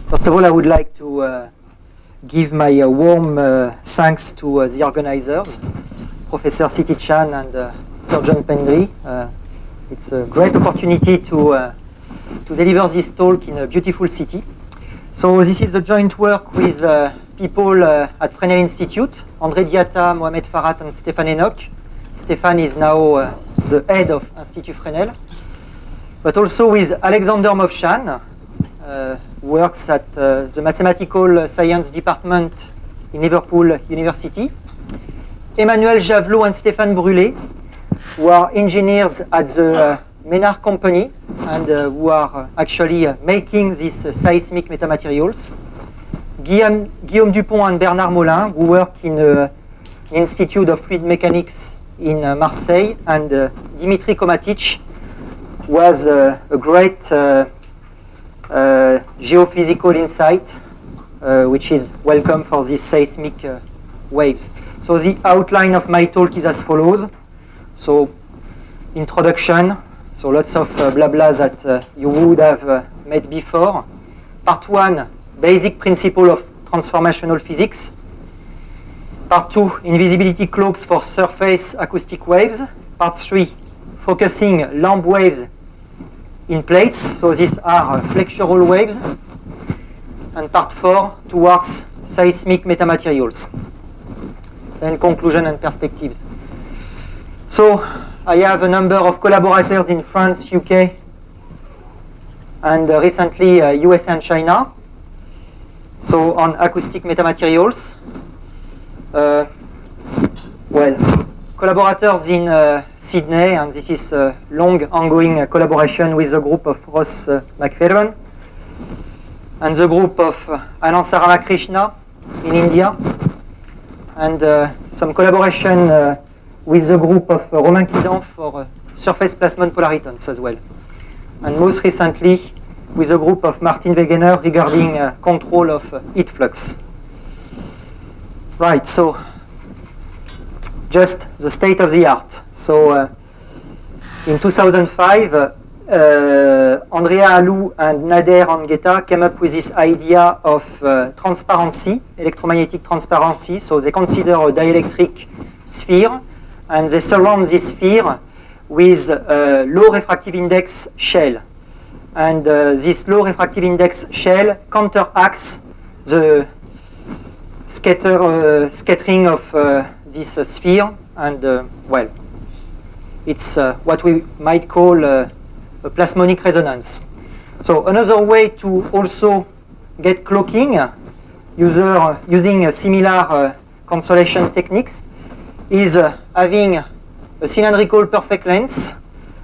First of all, I would like to give my warm thanks to the organizers, Professor C.T. Chen and Sir John Pendry. It's a great opportunity to deliver this talk in a beautiful city. So this is a joint work with people at Fresnel Institute, André Diatta, Mohamed Farhat, and Stéphane Enoch. Stéphane is now the head of Institut Fresnel, but also with Alexander Movchan, who works at the Mathematical Science Department in Liverpool University, Emmanuel Javelot and Stéphane Brûlé, who are engineers at the Ménard company and who are actually making these seismic metamaterials, Guillaume Dupont and Bernard Molin, who work in the Institute of Fluid Mechanics in Marseille, and Dimitri Komatic was a great geophysical insight, which is welcome for these seismic waves. So the outline of my talk is as follows. So introduction, so lots of blah blah that you would have met before. Part 1, basic principle of transformational physics. Part 2, invisibility cloaks for surface acoustic waves. Part 3, focusing lamp waves in plates. So these are flexural waves. And part 4, towards seismic metamaterials. Then conclusion and perspectives. So I have a number of collaborators in France, UK, and recently US and China. So on acoustic metamaterials. Collaborators in Sydney, and this is a long ongoing collaboration with the group of Ross McFerran and the group of Anand Saramakrishna in India, and some collaboration with the group of Romain Quidan for surface plasmon polaritons as well. And most recently with the group of Martin Wegener regarding control of heat flux. Right, so just the state of the art. So in 2005, Andrea Alou and Nader Angueta came up with this idea of transparency, electromagnetic transparency. So they consider a dielectric sphere, and they surround this sphere with a low refractive index shell. And this low refractive index shell counteracts the scattering of this sphere, and well, it's what we might call a plasmonic resonance. So another way to also get cloaking using similar consolation techniques is having a cylindrical perfect lens,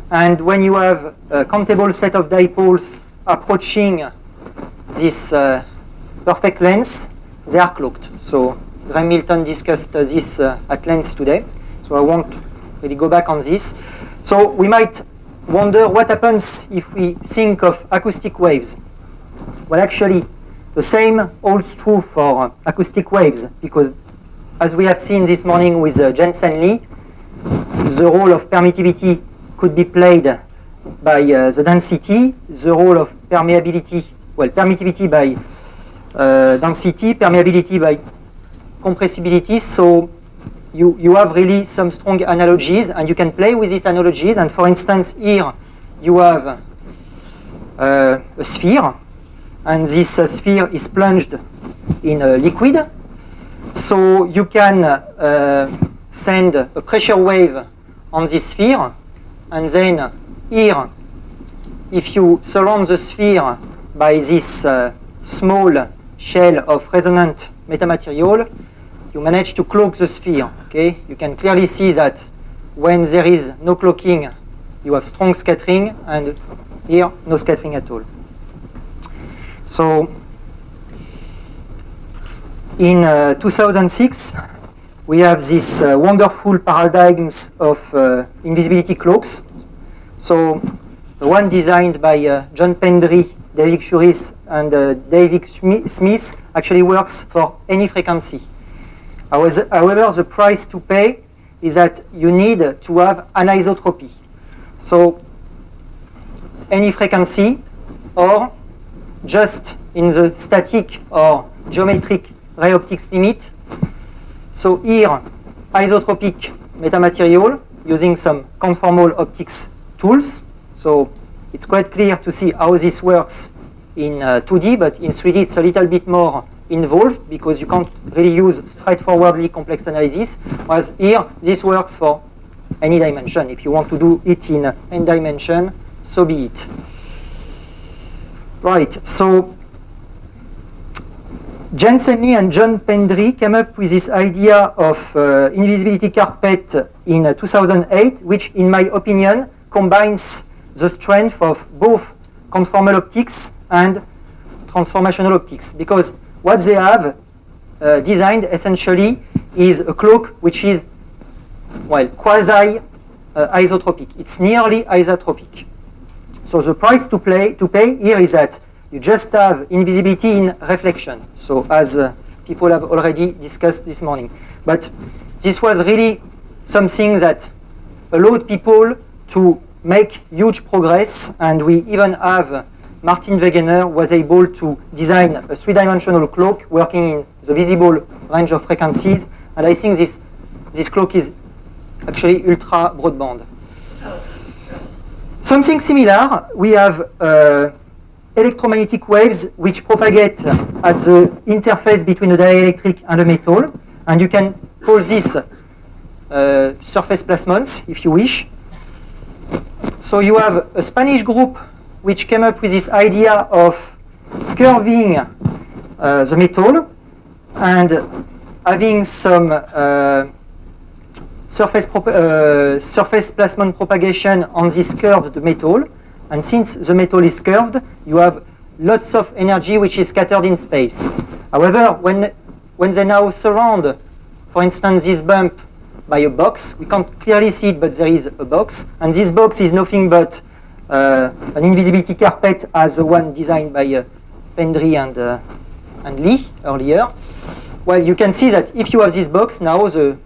and when you have a countable set of dipoles approaching this perfect lens, they are cloaked. So Graham Milton discussed this at length today, so I won't really go back on this. So we might wonder what happens if we think of acoustic waves. Well, actually, the same holds true for acoustic waves, because as we have seen this morning with Jensen Lee, the role of permittivity could be played by the density, the role of permeability, well, permittivity by density, permeability by compressibility. So you have really some strong analogies, and you can play with these analogies. And for instance, here you have a sphere, and this sphere is plunged in a liquid. So you can send a pressure wave on this sphere, and then here, if you surround the sphere by this small shell of resonant metamaterial, you manage to cloak the sphere. Okay, you can clearly see that when there is no cloaking, you have strong scattering, and here no scattering at all. So in 2006, we have these wonderful paradigms of invisibility cloaks. So the one designed by John Pendry, David Shuris, and David Smith actually works for any frequency. However, the price to pay is that you need to have anisotropy. So any frequency, or just in the static or geometric ray optics limit. So here, isotropic metamaterial using some conformal optics tools. So it's quite clear to see how this works in 2D, but in 3D it's a little bit more involved because you can't really use straightforwardly complex analysis. Whereas here, this works for any dimension. If you want to do it in n dimension, so be it. Right, so Jen Semley and John Pendry came up with this idea of invisibility carpet in 2008, which in my opinion combines the strength of both conformal optics and transformational optics, because what they have designed essentially is a cloak which is, well, quasi-isotropic. It's nearly isotropic. So the price to pay here is that you just have invisibility in reflection. So as people have already discussed this morning. But this was really something that allowed people to make huge progress, and we even have Martin Wegener was able to design a three-dimensional cloak working in the visible range of frequencies, and I think this cloak is actually ultra broadband. Something similar, we have electromagnetic waves which propagate at the interface between a dielectric and a metal, and you can call this surface plasmons if you wish. So you have a Spanish group which came up with this idea of curving the metal and having some surface plasmon propagation on this curved metal. And since the metal is curved, you have lots of energy which is scattered in space. However, when they now surround, for instance, this bump by a box, we can't clearly see it, but there is a box, and this box is nothing but an invisibility carpet as the one designed by Pendry and Lee earlier. Well, you can see that if you have this box, now the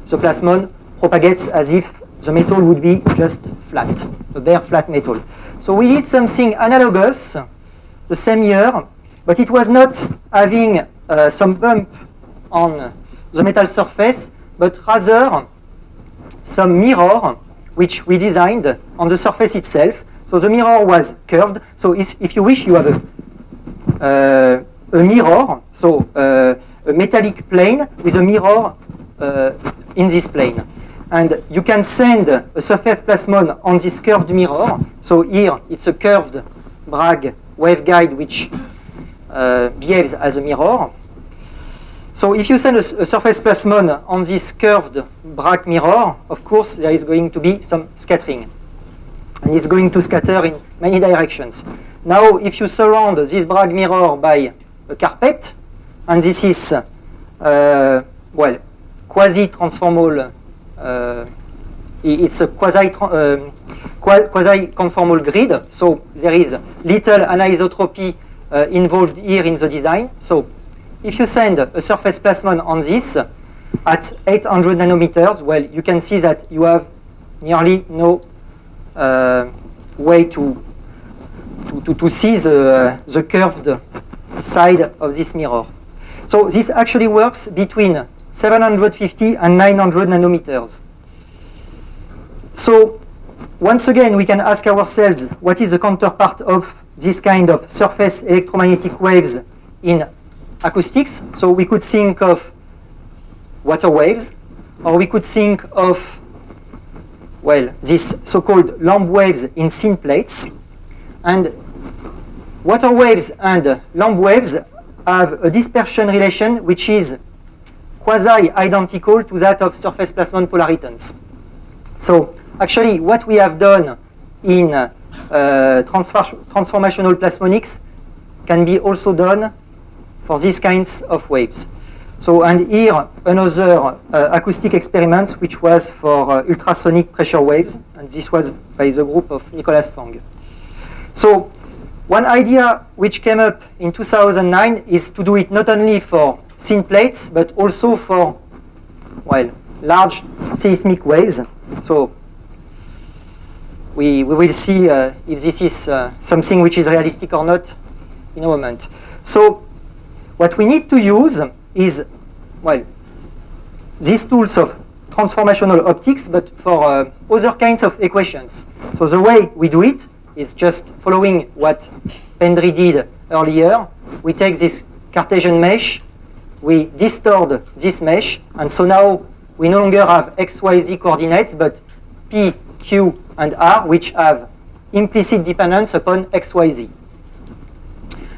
plasmon propagates as if the metal would be just flat, a bare flat metal. So we did something analogous the same year, but it was not having some bump on the metal surface, but rather some mirror which we designed on the surface itself. So the mirror was curved. So if you wish, you have a mirror, so a metallic plane with a mirror in this plane. And you can send a surface plasmon on this curved mirror. So here it's a curved Bragg waveguide which behaves as a mirror. So if you send a surface plasmon on this curved Bragg mirror, of course there is going to be some scattering. And it's going to scatter in many directions. Now if you surround this Bragg mirror by a carpet, and this is, well, quasi-transformal, it's a quasi-conformal grid, so there is little anisotropy involved here in the design. So if you send a surface plasmon on this at 800 nanometers, well, you can see that you have nearly no way to see the curved side of this mirror. So this actually works between 750 and 900 nanometers. So once again, we can ask ourselves, what is the counterpart of this kind of surface electromagnetic waves in acoustics? So we could think of water waves, or we could think of, well, these so-called lamp waves in thin plates. And water waves and lamp waves have a dispersion relation which is quasi-identical to that of surface plasmon polaritons. So actually what we have done in transformational plasmonics can be also done for these kinds of waves. So, and here another acoustic experiment which was for ultrasonic pressure waves, and this was by the group of Nicolas Fang. So one idea which came up in 2009 is to do it not only for thin plates, but also for, well, large seismic waves. So we will see if this is something which is realistic or not in a moment. So what we need to use is, well, these tools of transformational optics, but for other kinds of equations. So the way we do it is just following what Pendry did earlier. We take this Cartesian mesh, we distort this mesh, and so now we no longer have x, y, z coordinates, but p, q, and r, which have implicit dependence upon x, y, z.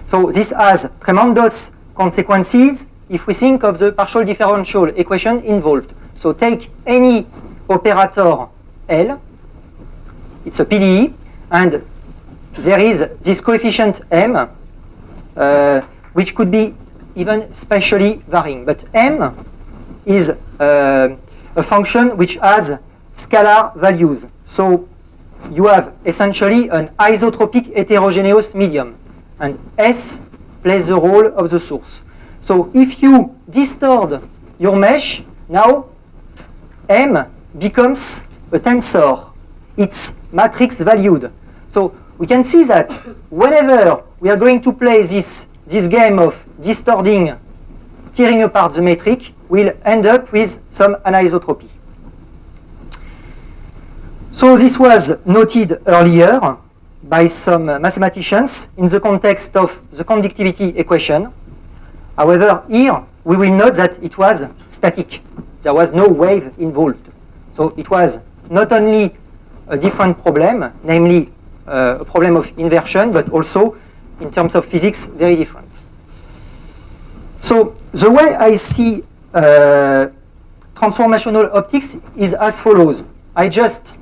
So this has tremendous consequences if we think of the partial differential equation involved. So take any operator L, it's a PDE, and there is this coefficient m, which could be even spatially varying. But m is a function which has scalar values. So you have essentially an isotropic heterogeneous medium, and S plays the role of the source. So if you distort your mesh, now M becomes a tensor. It's matrix valued. So we can see that whenever we are going to play this game of distorting, tearing apart the metric, we'll end up with some anisotropy. So this was noted earlier by some mathematicians in the context of the conductivity equation. However, here we will note that it was static. There was no wave involved. So it was not only a different problem, namely a problem of inversion, but also in terms of physics, very different. So the way I see transformational optics is as follows. I just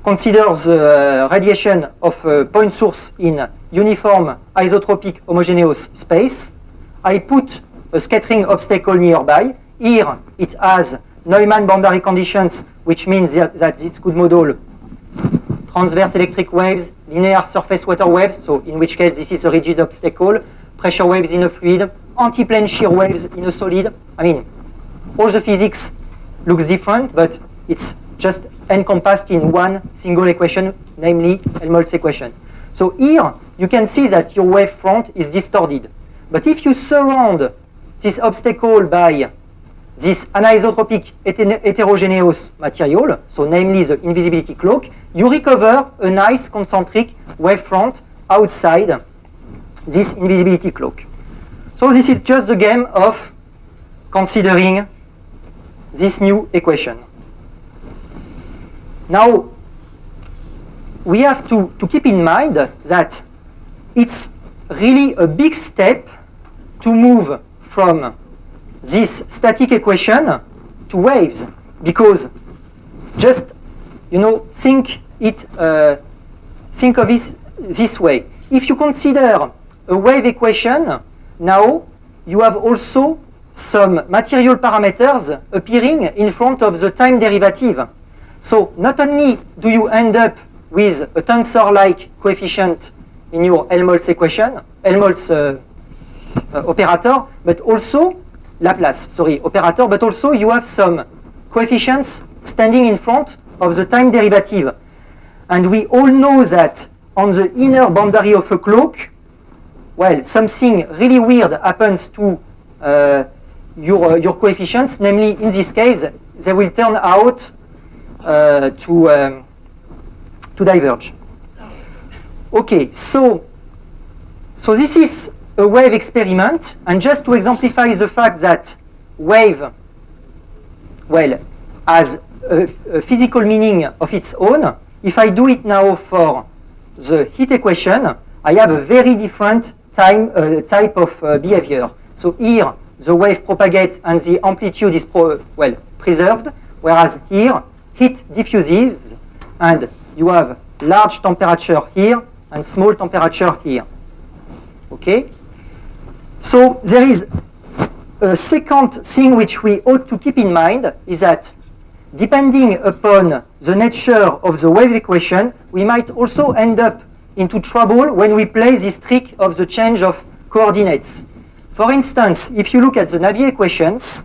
consider the radiation of a point source in uniform isotropic homogeneous space. I put a scattering obstacle nearby. Here it has Neumann boundary conditions, which means that this could model transverse electric waves, linear surface water waves, so in which case this is a rigid obstacle, pressure waves in a fluid, anti-plane shear waves in a solid. I mean, all the physics looks different, but it's just encompassed in one single equation, namely Helmholtz equation. So here you can see that your wave front is distorted. But if you surround this obstacle by this anisotropic heterogeneous material, so namely the invisibility cloak, you recover a nice concentric wavefront outside this invisibility cloak. So this is just the game of considering this new equation. Now, we have to keep in mind that it's really a big step to move from this static equation to waves, because just think of it this way. If you consider a wave equation, now you have also some material parameters appearing in front of the time derivative. So not only do you end up with a tensor-like coefficient in your Helmholtz equation, Helmholtz operator, but also Laplace, operator, but also you have some coefficients standing in front of the time derivative. And we all know that on the inner boundary of a cloak, well, something really weird happens to your coefficients, namely in this case, they will turn out to diverge. Okay, so this is a wave experiment, and just to exemplify the fact that wave, well, has a physical meaning of its own, if I do it now for the heat equation, I have a very different type of behavior. So here, the wave propagates and the amplitude is preserved, whereas here, heat diffuses, and you have large temperature here and small temperature here. Okay? So there is a second thing which we ought to keep in mind is that depending upon the nature of the wave equation, we might also end up into trouble when we play this trick of the change of coordinates. For instance, if you look at the Navier equations,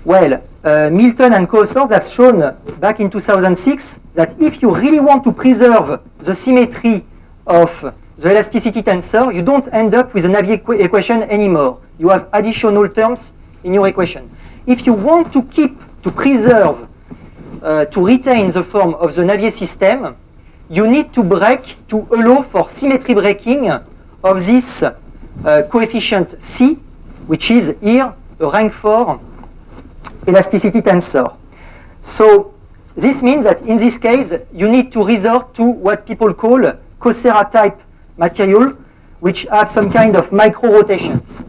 well, Milton and co-authors have shown back in 2006 that if you really want to preserve the symmetry of the elasticity tensor, you don't end up with a Navier equation anymore. You have additional terms in your equation. If you want to preserve, to retain the form of the Navier system, you need to break to allow for symmetry breaking of this coefficient C, which is here a rank 4 elasticity tensor. So this means that in this case, you need to resort to what people call Coursera type material, which have some kind of micro rotations.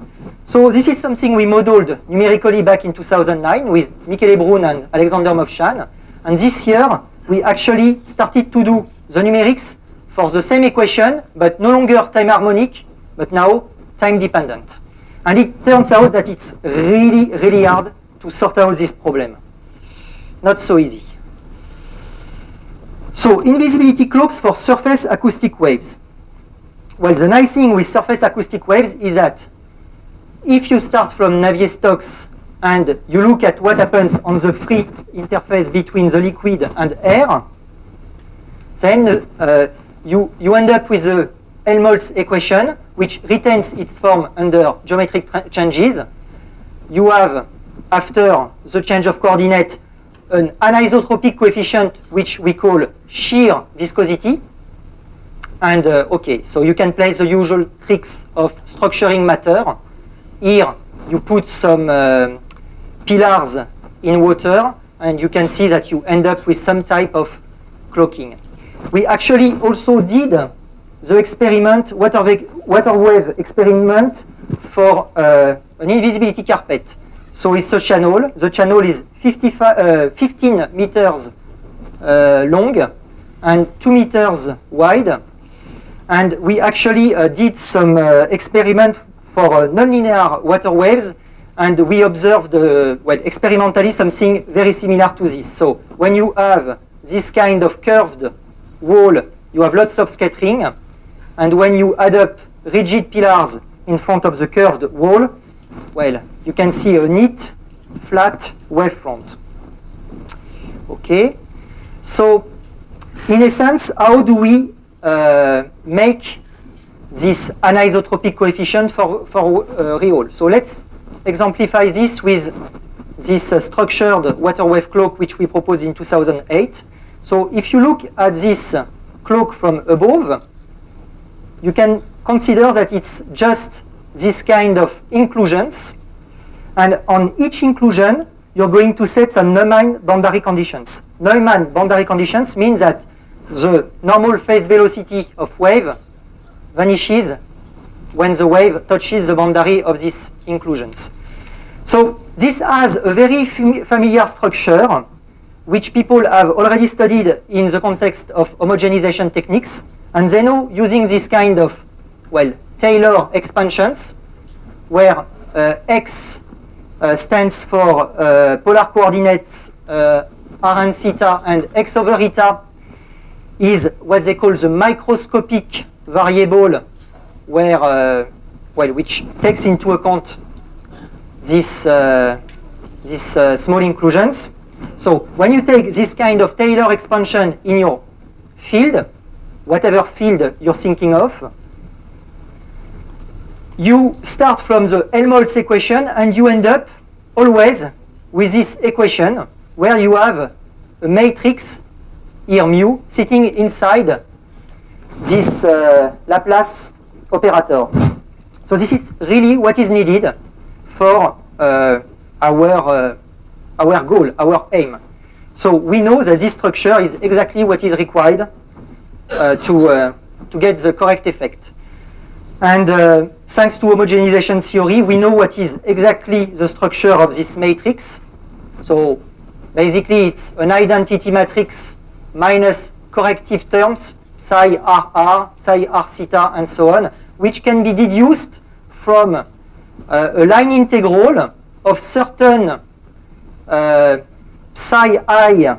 So this is something we modeled numerically back in 2009 with Michele Brun and Alexander Movchan. And this year, we actually started to do the numerics for the same equation, but no longer time harmonic, but now time dependent. And it turns out that it's really, really hard to sort out this problem. Not so easy. So, invisibility cloaks for surface acoustic waves. Well, the nice thing with surface acoustic waves is that if you start from Navier stocks and you look at what happens on the free interface between the liquid and air, then you end up with the Helmholtz equation, which retains its form under geometric changes. You have, after the change of coordinate, an anisotropic coefficient, which we call shear viscosity. And okay, so you can play the usual tricks of structuring matter. Here, you put some pillars in water, and you can see that you end up with some type of cloaking. We actually also did the experiment, water wave experiment for an invisibility carpet. So it's a channel. The channel is 15 meters long and 2 meters wide. And we actually did some experiment for nonlinear water waves, and we observed, well, experimentally something very similar to this. So when you have this kind of curved wall, you have lots of scattering, and when you add up rigid pillars in front of the curved wall, well, you can see a neat, flat wavefront. Okay, so in essence, how do we make this anisotropic coefficient for real? So let's exemplify this with this structured water wave cloak, which we proposed in 2008. So if you look at this cloak from above, you can consider that it's just this kind of inclusions, and on each inclusion you're going to set some Neumann boundary conditions. Neumann boundary conditions means that the normal phase velocity of wave vanishes when the wave touches the boundary of these inclusions. So this has a very familiar structure, which people have already studied in the context of homogenization techniques, and they know using this kind of, well, Taylor expansions, where x stands for polar coordinates r and theta, and x over eta is what they call the microscopic variable, where well, which takes into account this small inclusions. So when you take this kind of Taylor expansion in your field, whatever field you're thinking of, you start from the Helmholtz equation and you end up always with this equation where you have a matrix, here mu, sitting inside this Laplace operator. So this is really what is needed for our goal, our aim. So we know that this structure is exactly what is required to get the correct effect. And thanks to homogenization theory, we know what is exactly the structure of this matrix. So basically it's an identity matrix minus corrective terms, psi r, psi r theta, and so on, which can be deduced from a line integral of certain psi I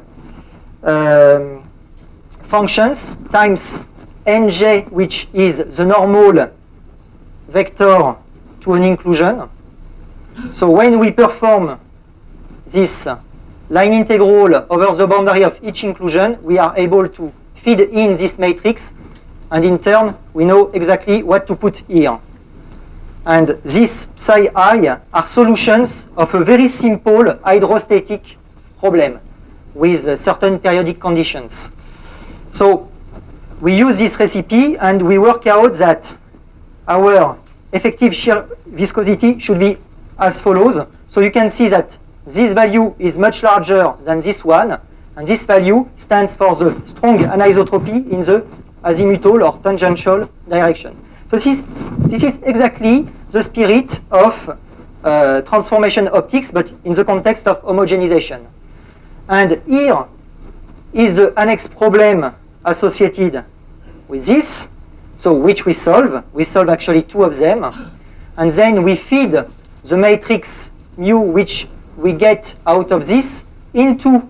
functions times nj, which is the normal vector to an inclusion. So when we perform this line integral over the boundary of each inclusion, we are able to feed in this matrix and in turn, we know exactly what to put here. And this psi I are solutions of a very simple hydrostatic problem with certain periodic conditions. So we use this recipe and we work out that our effective shear viscosity should be as follows. So you can see that this value is much larger than this one, and this value stands for the strong anisotropy in the azimuthal or tangential direction. So this is exactly the spirit of transformation optics, but in the context of homogenization. And here is the annex problem associated with this, so which we solve. We solve actually two of them, and then we feed the matrix mu which we get out of this into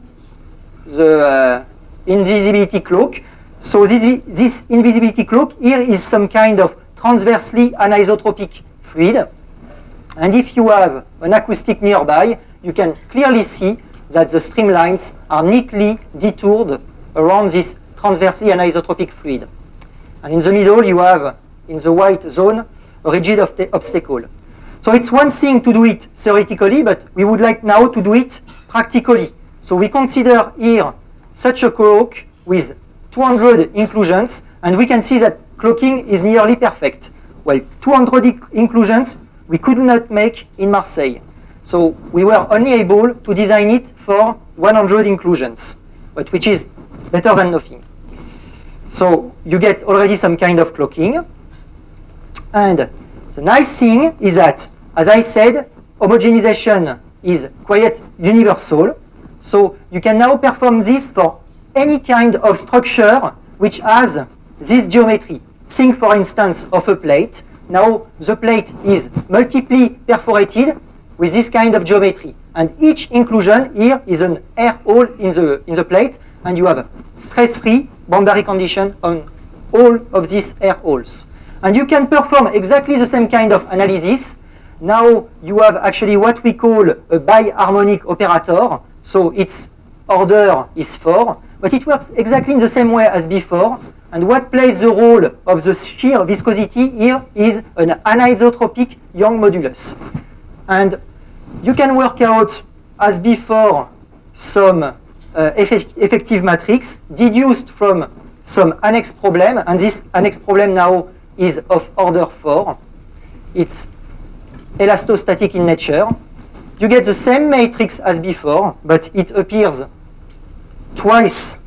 the invisibility cloak. So this invisibility cloak here is some kind of transversely anisotropic fluid, and if you have an acoustic nearby, you can clearly see that the streamlines are neatly detoured around this transversely anisotropic fluid. And in the middle, you have, in the white zone, a rigid obstacle. So it's one thing to do it theoretically, but we would like now to do it practically. So we consider here such a cloak with 200 inclusions, and we can see that cloaking is nearly perfect. Well, 200 inclusions we could not make in Marseille. So we were only able to design it for 100 inclusions, but which is better than nothing. So you get already some kind of cloaking. And the nice thing is that, as I said, homogenization is quite universal. So you can now perform this for any kind of structure which has this geometry. Think, for instance, of a plate. Now the plate is multiply perforated with this kind of geometry. And each inclusion here is an air hole in the plate, and you have stress-free boundary condition on all of these air holes. And you can perform exactly the same kind of analysis. Now you have actually what we call a biharmonic operator. So its order is 4, but it works exactly in the same way as before. And what plays the role of the shear viscosity here is an anisotropic Young modulus. And you can work out, as before, some effective matrix deduced from some annex problem, and this annex problem now is of order 4. It's elastostatic in nature. You get the same matrix as before, but it appears twice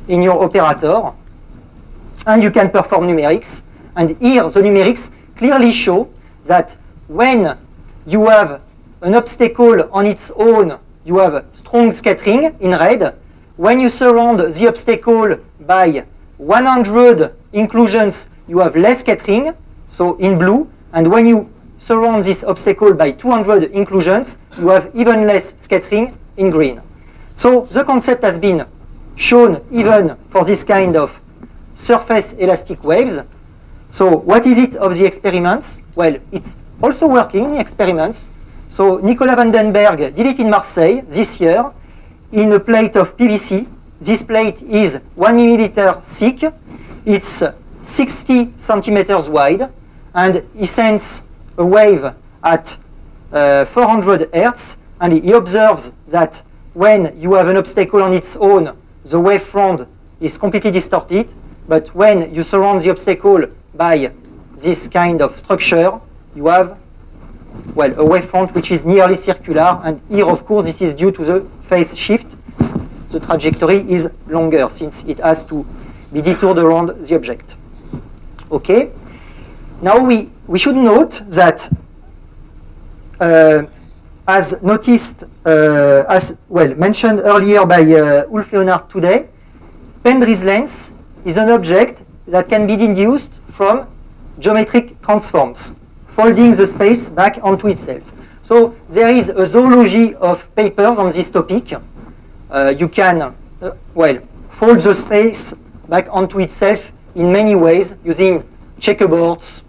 in your operator, and you can perform numerics. And here the numerics clearly show that when you have an obstacle on its own, you have strong scattering in red. When you surround the obstacle by 100 inclusions, you have less scattering, so in blue. And when you surround this obstacle by 200 inclusions, you have even less scattering in green. So the concept has been shown even for this kind of surface elastic waves. So what is it of the experiments? Well, it's also working in experiments. So Nicolas van den Berg did it in Marseille this year in a plate of PVC. This plate is 1 milliliter thick. It's 60 centimeters wide, and he sends a wave at 400 hertz, and he observes that when you have an obstacle on its own, the wavefront is completely distorted, but when you surround the obstacle by this kind of structure, you have, well, a wavefront which is nearly circular, and here, of course, this is due to the phase shift. The trajectory is longer since it has to be detoured around the object. Okay. Now we should note that, as noticed, as well mentioned earlier by Ulf Leonard today, Pendry's length is an object that can be deduced from geometric transforms, folding the space back onto itself. So there is a zoology of papers on this topic. You can, well, fold the space back onto itself in many ways using checkerboards,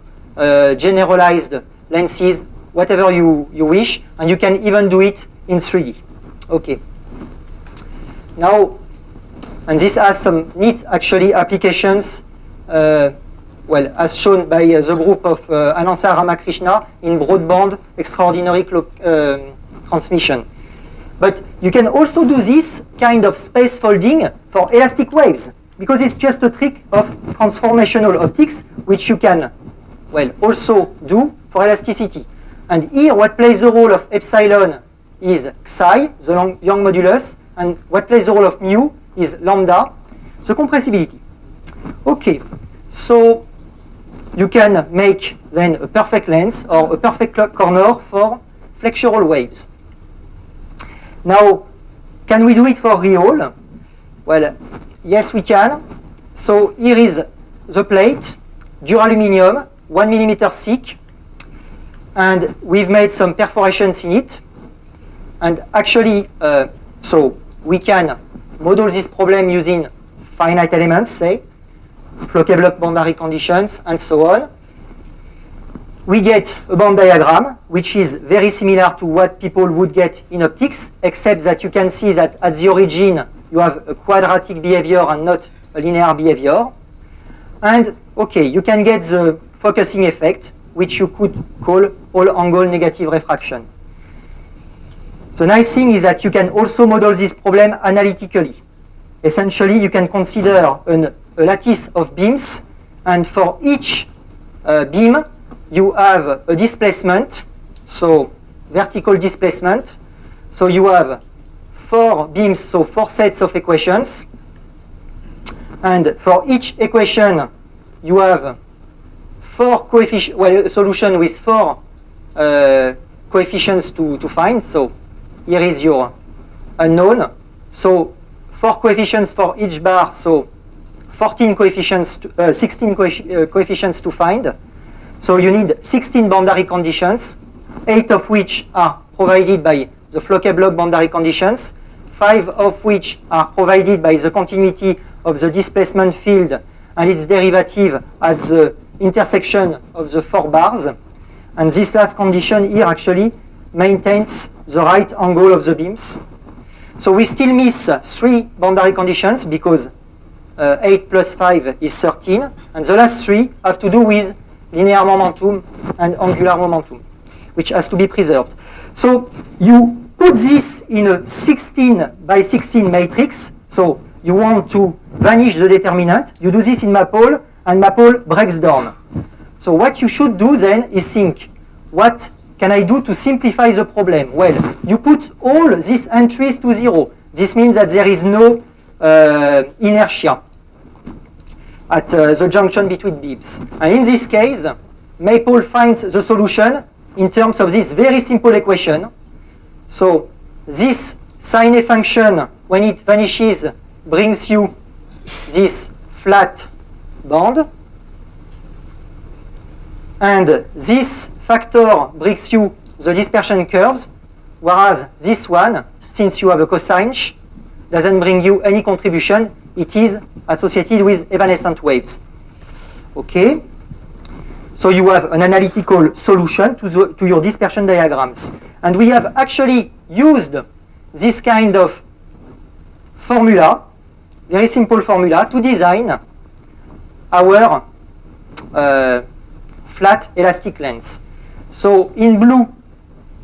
generalized lenses, whatever you wish, and you can even do it in 3D. Okay. Now, and this has some neat actually applications well, as shown by the group of Anantha Ramakrishna in broadband extraordinary transmission. But you can also do this kind of space folding for elastic waves, because it's just a trick of transformational optics, which you can, well, also do for elasticity. And here, what plays the role of epsilon is psi, the Young modulus, and what plays the role of mu is lambda, the compressibility. Okay, so you can make then a perfect lens or a perfect corner for flexural waves. Now, can we do it for real? Well, yes, we can. So here is the plate, duraluminium, 1 millimeter thick, and we've made some perforations in it. And actually, so we can model this problem using finite elements, say, Floquet-Bloch boundary conditions, and so on. We get a band diagram, which is very similar to what people would get in optics, except that you can see that at the origin, you have a quadratic behavior and not a linear behavior. And, okay, you can get the focusing effect, which you could call all-angle negative refraction. The nice thing is that you can also model this problem analytically. Essentially, you can consider a lattice of beams, and for each beam, you have a displacement, so vertical displacement. So you have 4 beams, so 4 sets of equations. And for each equation, you have 4 coefficients, well, a solution with 4 coefficients to find. So here is your unknown. So 4 coefficients for each bar, so 14 coefficients, 16 coefficients to find. So you need 16 boundary conditions, 8 of which are provided by the Floquet-Bloch boundary conditions, 5 of which are provided by the continuity of the displacement field and its derivative at the intersection of the 4 bars. And this last condition here actually maintains the right angle of the beams. So we still miss 3 boundary conditions because 8 plus 5 is 13, and the last 3 have to do with linear momentum and angular momentum, which has to be preserved. So you put this in a 16 by 16 matrix. So you want to vanish the determinant. You do this in Maple, and Maple breaks down. So what you should do then is think, what can I do to simplify the problem? Well, you put all these entries to 0. This means that there is no inertia at the junction between beams. And in this case, Maple finds the solution in terms of this very simple equation. So this sin A function, when it vanishes, brings you this flat band. And this factor brings you the dispersion curves, whereas this one, since you have a cosine, doesn't bring you any contribution. It is associated with evanescent waves. Okay? So you have an analytical solution to your dispersion diagrams. And we have actually used this kind of formula, very simple formula, to design our flat elastic lens. So in blue,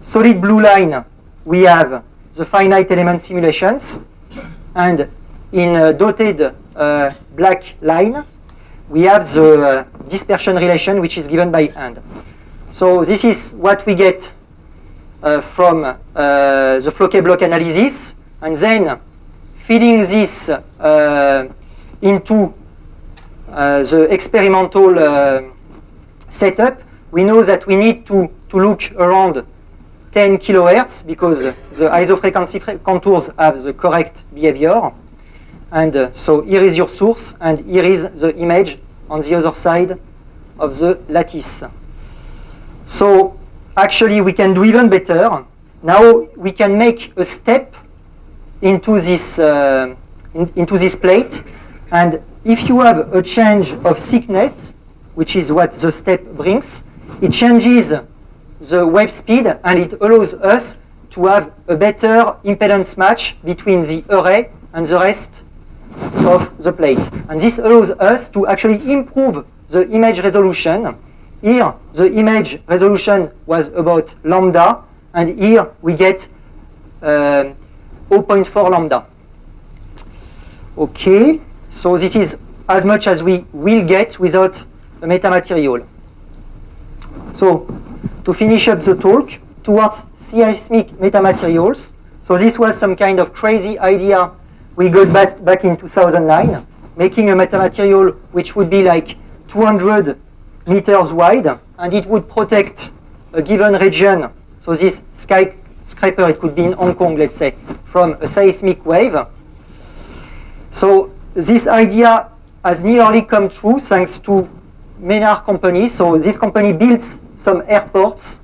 solid blue line, we have the finite element simulations, and in dotted black line, we have the dispersion relation, which is given by hand. So this is what we get from the Floquet-Bloch analysis, and then feeding this into the experimental setup, we know that we need to look around 10 kilohertz because the isofrequency contours have the correct behavior. And so here is your source, and here is the image on the other side of the lattice. So actually we can do even better. Now we can make a step into this plate, and if you have a change of thickness, which is what the step brings, it changes the wave speed, and it allows us to have a better impedance match between the array and the rest of the plate. And this allows us to actually improve the image resolution. Here, the image resolution was about lambda, and here we get 0.4 lambda. Okay, so this is as much as we will get without a metamaterial. So, to finish up the talk, towards seismic metamaterials, so this was some kind of crazy idea we got back in 2009, making a metamaterial which would be like 200 meters wide, and it would protect a given region. So this skyscraper, it could be in Hong Kong, let's say, from a seismic wave. So this idea has nearly come true thanks to Menard company. So this company builds some airports,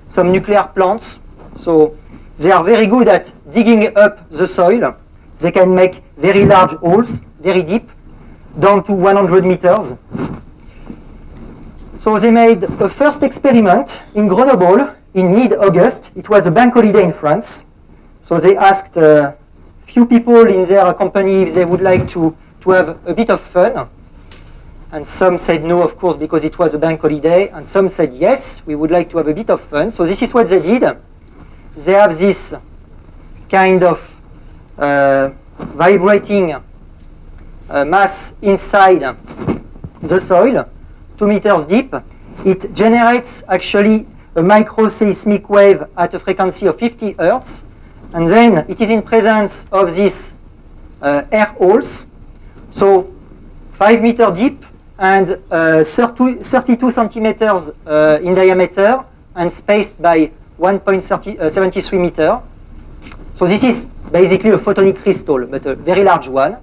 some nuclear plants. So they are very good at digging up the soil. They can make very large holes, very deep, down to 100 meters. So they made a first experiment in Grenoble in mid-August. It was a bank holiday in France. So they asked a few people in their company if they would like to have a bit of fun. And some said no, of course, because it was a bank holiday. And some said yes, we would like to have a bit of fun. So this is what they did. They have this kind of vibrating mass inside the soil, 2 meters deep. It generates actually a micro-seismic wave at a frequency of 50 Hertz. And then it is in presence of these air holes. So 5 meters deep and 32 centimeters in diameter and spaced by 1.73 meter. So this is basically a photonic crystal, but a very large one.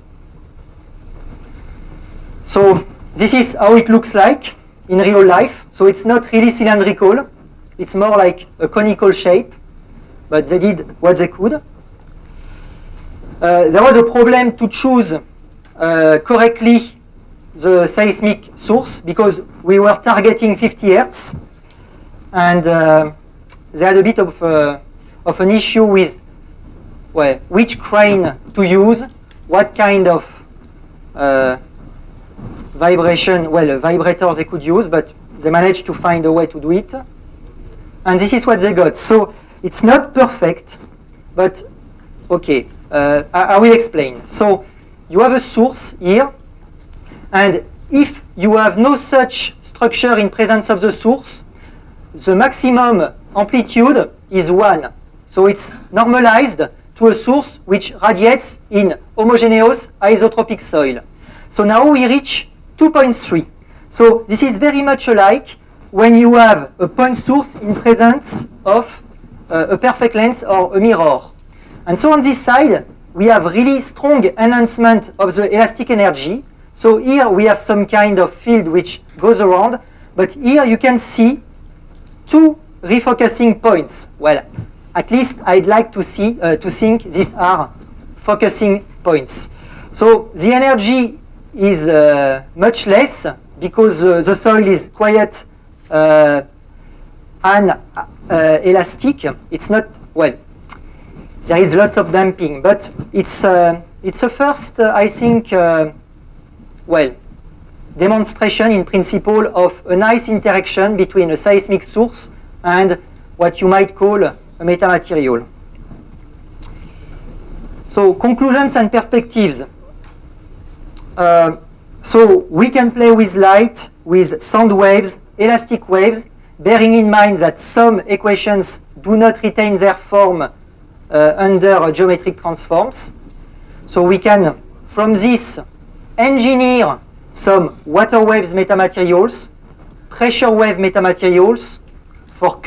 So this is how it looks like in real life. So it's not really cylindrical. It's more like a conical shape, but they did what they could. There was a problem to choose correctly the seismic source because we were targeting 50 Hertz, and they had a bit of an issue with which crane to use, what kind of vibration, vibrator they could use, but they managed to find a way to do it. And this is what they got. So it's not perfect, but okay, I will explain. So you have a source here, and if you have no such structure in presence of the source, the maximum amplitude is 1. So it's normalized to a source which radiates in homogeneous isotropic soil. So now we reach 2.3. So this is very much alike when you have a point source in presence of a perfect lens or a mirror. And so on this side, we have really strong enhancement of the elastic energy. So here we have some kind of field which goes around, but here you can see 2 refocusing points. Well, at least I'd like to think these are focusing points. So the energy is much less because the soil is quite elastic. It's not, there is lots of damping, but it's a first, I think, demonstration in principle of a nice interaction between a seismic source and what you might call a metamaterial. So conclusions and perspectives. So we can play with light, with sound waves, elastic waves, bearing in mind that some equations do not retain their form under geometric transforms. So we can, from this, engineer some water waves metamaterials, pressure wave metamaterials for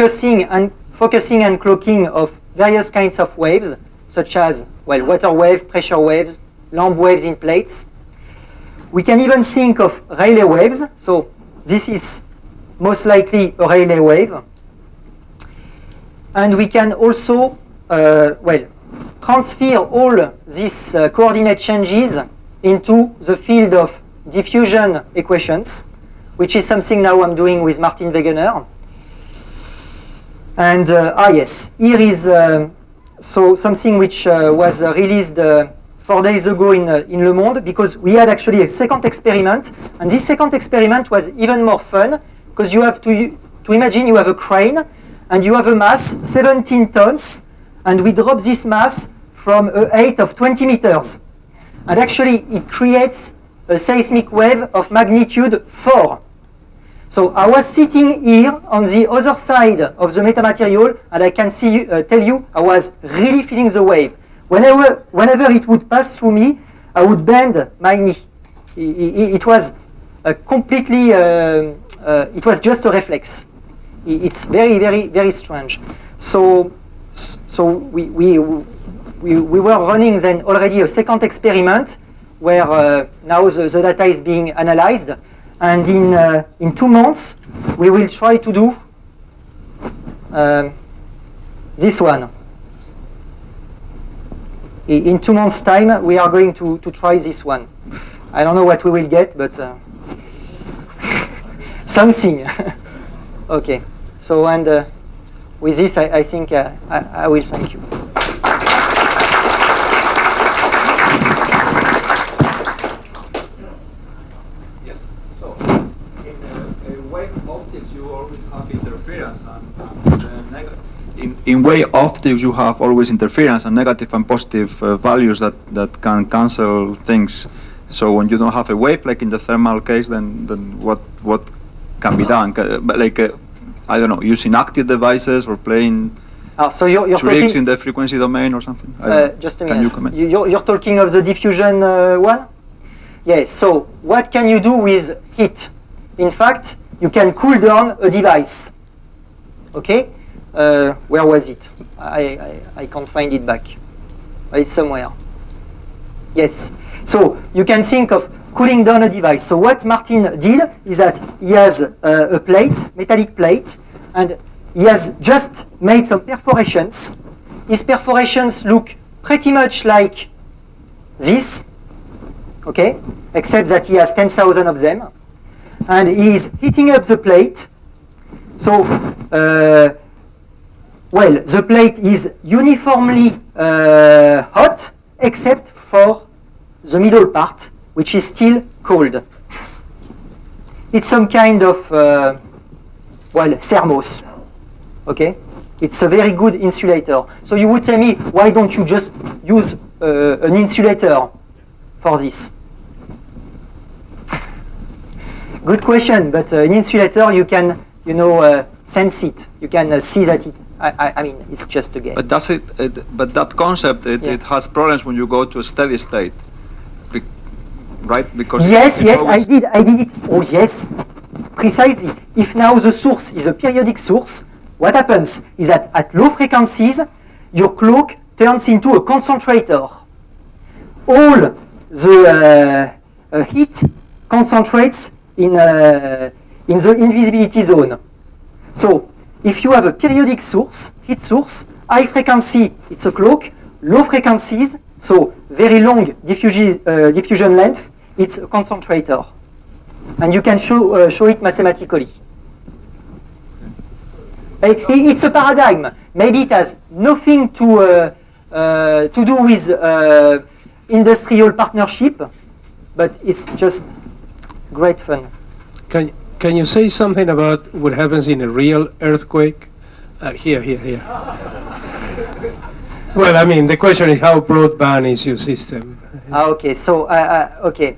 focusing and cloaking of various kinds of waves, such as water wave, pressure waves, lamp waves in plates. We can even think of Rayleigh waves. So this is most likely a Rayleigh wave. And we can also transfer all these coordinate changes into the field of diffusion equations, which is something now I'm doing with Martin Wegener. And yes, here is so something which was released 4 days ago in Le Monde, because we had actually a second experiment, and this second experiment was even more fun, because you have to imagine you have a crane, and you have a mass, 17 tons, and we drop this mass from a height of 20 meters. And actually, it creates a seismic wave of magnitude 4. So I was sitting here on the other side of the metamaterial, and I can tell you I was really feeling the wave. Whenever it would pass through me, I would bend my knee. It was completely, it was just a reflex. It's very, very, very strange. So we were running then already a second experiment where now the data is being analyzed. And in 2 months, we will try to do this one. In 2 months' time, we are going to try this one. I don't know what we will get, but something. Okay. So, and with this, I think I will thank you. Yes. So, in wave optics, you always have interference and negative. In wave optics, you have always interference and negative and positive values that can cancel things. So when you don't have a wave, like in the thermal case, then what can be done? I don't know, using active devices or playing so you're tricks in the frequency domain or something? Just a minute. Can you comment? You're talking of the diffusion one? Yes. So what can you do with heat? In fact, you can cool down a device. Okay? Where was it? I can't find it back. It's somewhere. Yes. So you can think of cooling down a device. So what Martin did is that he has a plate, metallic plate, and he has just made some perforations. His perforations look pretty much like this, okay, except that he has 10,000 of them. And he is heating up the plate. So, well, the plate is uniformly hot, except for the middle part, which is still cold. It's some kind of, well, thermos, okay? It's a very good insulator. So you would tell me, why don't you just use an insulator for this? Good question, but an insulator, you can, sense it. You can see that it, I mean, it's just a game. But does it, but that concept, it has problems when you go to a steady state. Right? Because yes, I did it. Oh, yes, precisely. If now the source is a periodic source, what happens is that at low frequencies, your cloak turns into a concentrator. All the heat concentrates in the invisibility zone. So, if you have a periodic source, heat source, high frequency, it's a cloak. Low frequencies, so very long diffusion length, it's a concentrator. And you can show it mathematically. It's a paradigm. Maybe it has nothing to do with industrial partnership, but it's just great fun. Can you say something about what happens in a real earthquake? Here. Well, I mean, the question is how broadband is your system? Okay, so, okay.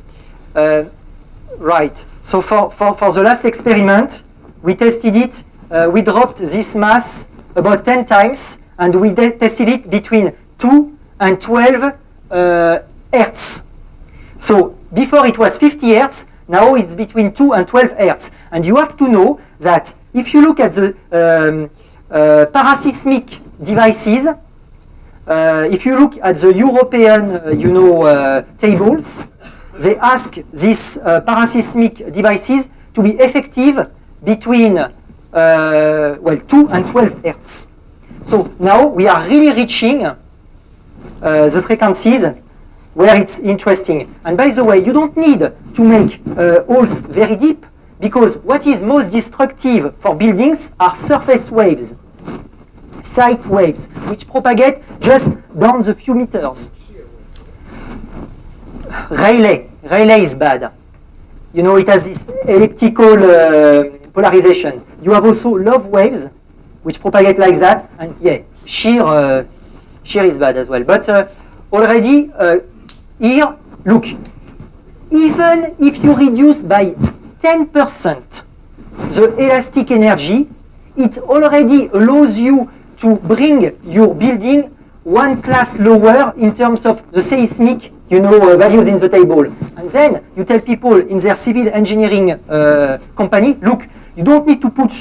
Right. So for the last experiment, we tested it. We dropped this mass about 10 times, and we tested it between 2 and 12 hertz. So before it was 50 hertz, now it's between 2 and 12 hertz. And you have to know that if you look at the paraseismic devices, if you look at the European, tables, they ask these paraseismic devices to be effective between, 2 and 12 hertz. So now we are really reaching the frequencies where it's interesting. And by the way, you don't need to make holes very deep, because what is most destructive for buildings are surface waves, site waves, which propagate just down the few meters. Rayleigh is bad. You know, it has this elliptical polarization. You have also love waves, which propagate like that, and yeah, shear is bad as well. But already here, look, even if you reduce by 10% the elastic energy, it already allows you to bring your building one class lower in terms of the seismic, you know, values in the table. And then you tell people in their civil engineering company, look, you don't need to put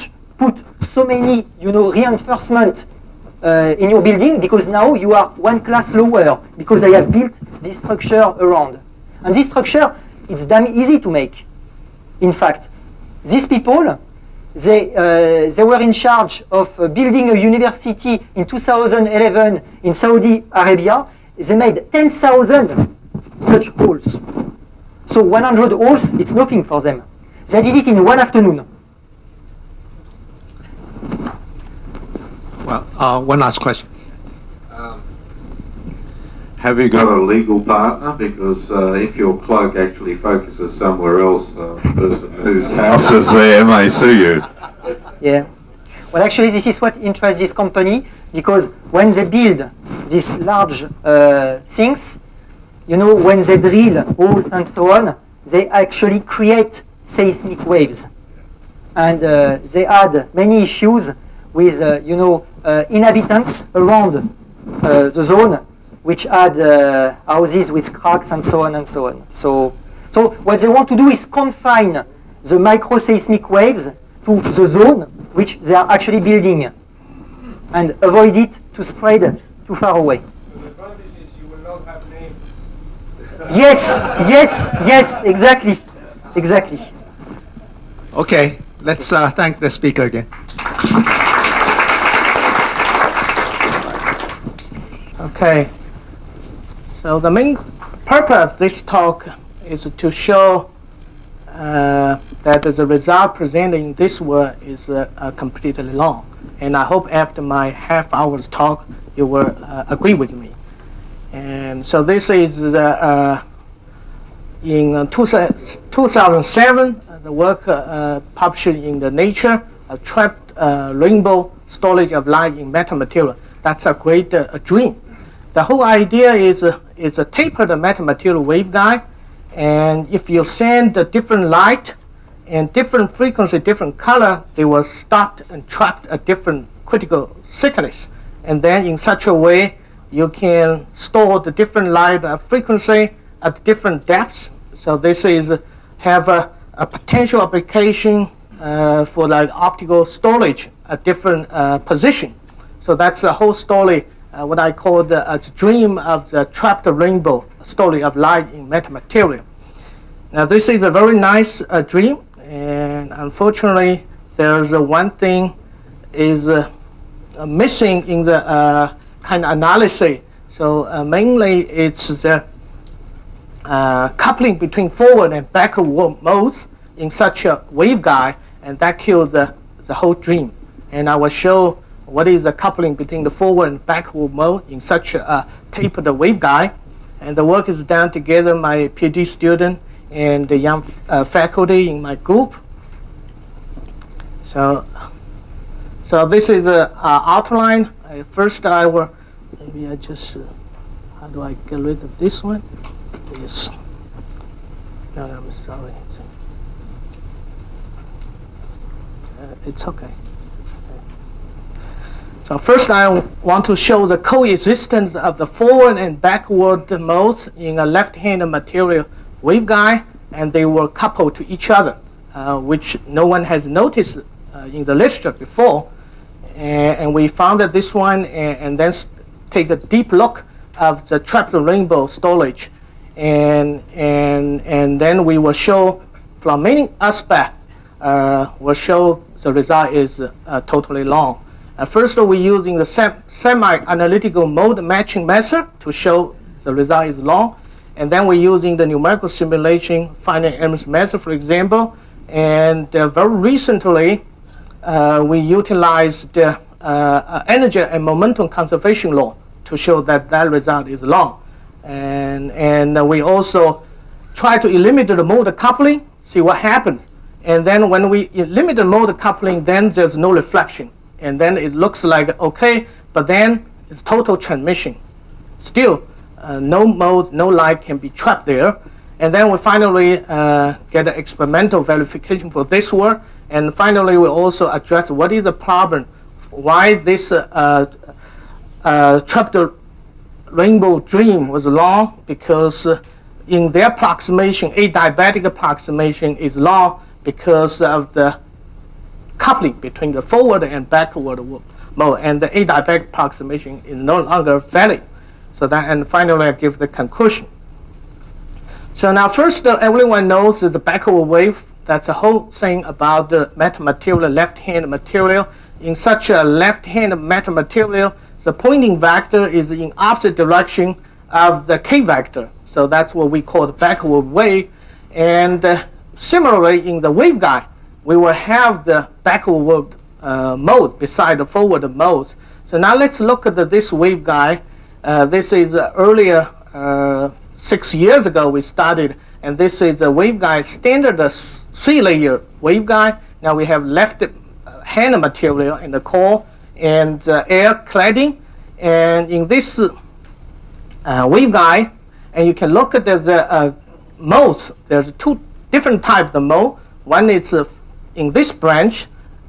so many, you know, reinforcement in your building, because now you are one class lower, because I have built this structure around. And this structure, it's damn easy to make. In fact, these people, they were in charge of building a university in 2011 in Saudi Arabia. They made 10,000 such holes. So 100 holes, it's nothing for them. They did it in one afternoon. Well, one last question. Have you got a legal partner? Because if your cloak actually focuses somewhere else, the person whose house is there may sue you. Yeah. Well, actually, this is what interests this company, because when they build these large things, you know, when they drill holes and so on, they actually create seismic waves. And they had many issues with, you know, inhabitants around the zone, which had houses with cracks and so on and so on. So what they want to do is confine the microseismic waves to the zone which they are actually building, and avoid it to spread too far away. So the advantage is you will not have names. Yes, exactly. Okay, let's thank the speaker again. Okay, so the main purpose of this talk is to show that the result presented in this work is completely wrong. And I hope after my half hour's talk, you will agree with me. And so this is in 2007, the work published in the Nature, a trapped rainbow storage of light in metamaterial. That's a great dream. The whole idea is a tapered metamaterial waveguide, and if you send the different light and different frequency, different color, they will stop and trap a different critical thickness. And then in such a way, you can store the different light frequency at different depths. So this is have a potential application for like optical storage at different position. So that's the whole story, what I call the dream of the trapped rainbow story of light in metamaterial. Now this is a very nice dream, and unfortunately there's one thing is missing in the kind of analysis. So mainly it's the coupling between forward and backward modes in such a waveguide, and that kills the whole dream. And I will show what is the coupling between the forward and backward mode in such a tapered waveguide. And the work is done together my PhD student and the young faculty in my group. So this is the outline. First I will, maybe I just, how do I get rid of this one? Yes. No, I'm sorry. It's okay. So first I want to show the coexistence of the forward and backward modes in a left-hand material waveguide, and they were coupled to each other, which no one has noticed in the literature before. And we found that this one, and then take a deep look of the trapped rainbow storage. And then we will show from many aspects, will show the result is totally wrong. First, we're using the semi-analytical mode matching method to show the result is wrong. And then we're using the numerical simulation finite element method, for example. And very recently, we utilized energy and momentum conservation law to show that that result is wrong. And we also try to eliminate the mode coupling, see what happens. And then when we eliminate the mode coupling, then there's no reflection. And then it looks like okay, but then it's total transmission. Still, no mode, no light can be trapped there. And then we finally get an experimental verification for this work. And finally, we also address what is the problem, why this trapped rainbow dream was long, because in their approximation, adiabatic approximation is long because of the coupling between the forward and backward mode, and the adiabatic approximation is no longer valid. So that, and finally, I give the conclusion. So now, first, everyone knows that the backward wave. That's the whole thing about the metamaterial, left-hand material. In such a left-hand metamaterial, the pointing vector is in opposite direction of the k vector. So that's what we call the backward wave. And similarly, in the waveguide, we will have the backward mode beside the forward modes. So now let's look at this waveguide. This is earlier, 6 years ago we started, and this is a waveguide standard 3-layer waveguide. Now we have left hand material in the core and air cladding. And in this waveguide, and you can look at the modes. There's two different types of mode. One is in this branch,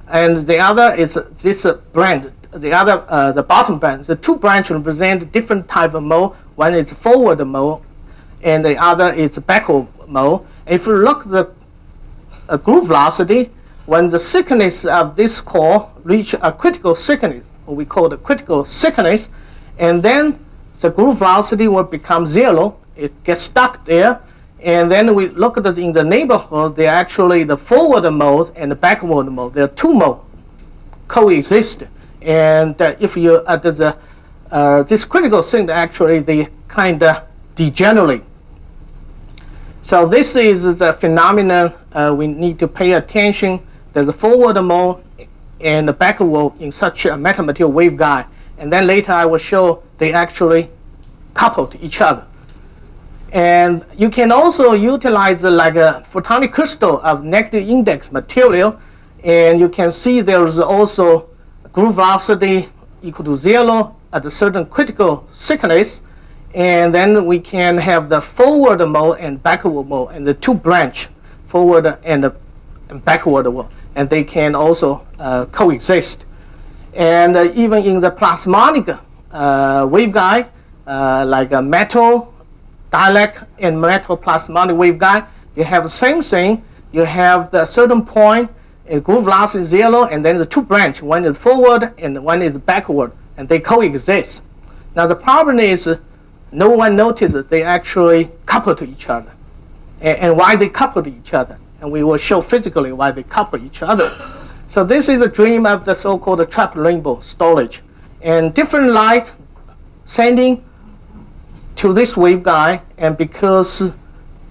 and the other is this branch. The other, the bottom branch. The two branches represent different type of mode. One is forward mode, and the other is backward mode. If you look at the groove velocity, when the thickness of this core reach a critical thickness, what we call the critical thickness, and then the groove velocity will become 0. It gets stuck there, and then we look at in the neighborhood. They're actually the forward mode and the backward mode. There are two modes coexist, and if you this critical thing, actually they kind of degenerate. So this is the phenomenon we need to pay attention. There's a forward mode and a backward in such a metamaterial waveguide. And then later I will show they actually couple to each other. And you can also utilize like a photonic crystal of negative index material. And you can see there's also groove velocity equal to 0 at a certain critical thickness. And then we can have the forward mode and backward mode, and the two branch, forward and backward mode, and they can also coexist. And even in the plasmonic waveguide, like a metal dielectric and metal plasmonic waveguide, you have the same thing. You have the certain point, groove velocity 0, and then the two branch, one is forward and one is backward, and they coexist. Now the problem is, no one noticed that they actually couple to each other, and why they couple to each other. And we will show physically why they couple each other. So this is a dream of the so-called trapped rainbow storage. And different light sending to this waveguide, and because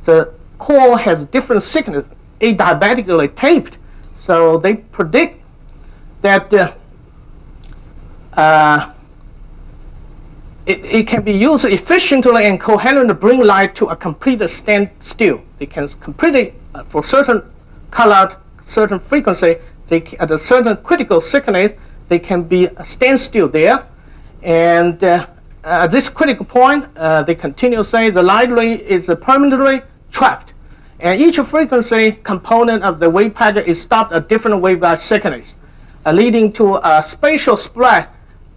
the core has different thickness, adiabatically taped, so they predict that it can be used efficiently and coherently to bring light to a complete standstill. They can completely, for certain color, certain frequency, at a certain critical thickness, they can be a standstill there. And at this critical point, they continue to say the light ray is permanently trapped. And each frequency component of the wave packet is stopped at different waveguide thickness, leading to a spatial spread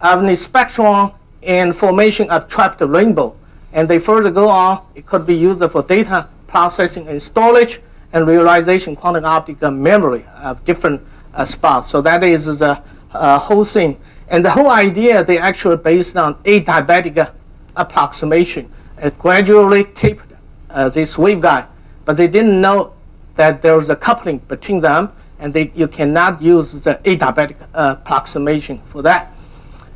of the spectrum and formation of trapped rainbow. And they further go on, it could be used for data processing and storage and realization quantum optical memory of different spots. So that is the whole thing. And the whole idea, they actually based on adiabatic approximation. It gradually taped this waveguide, but they didn't know that there was a coupling between them, and you cannot use the adiabatic approximation for that.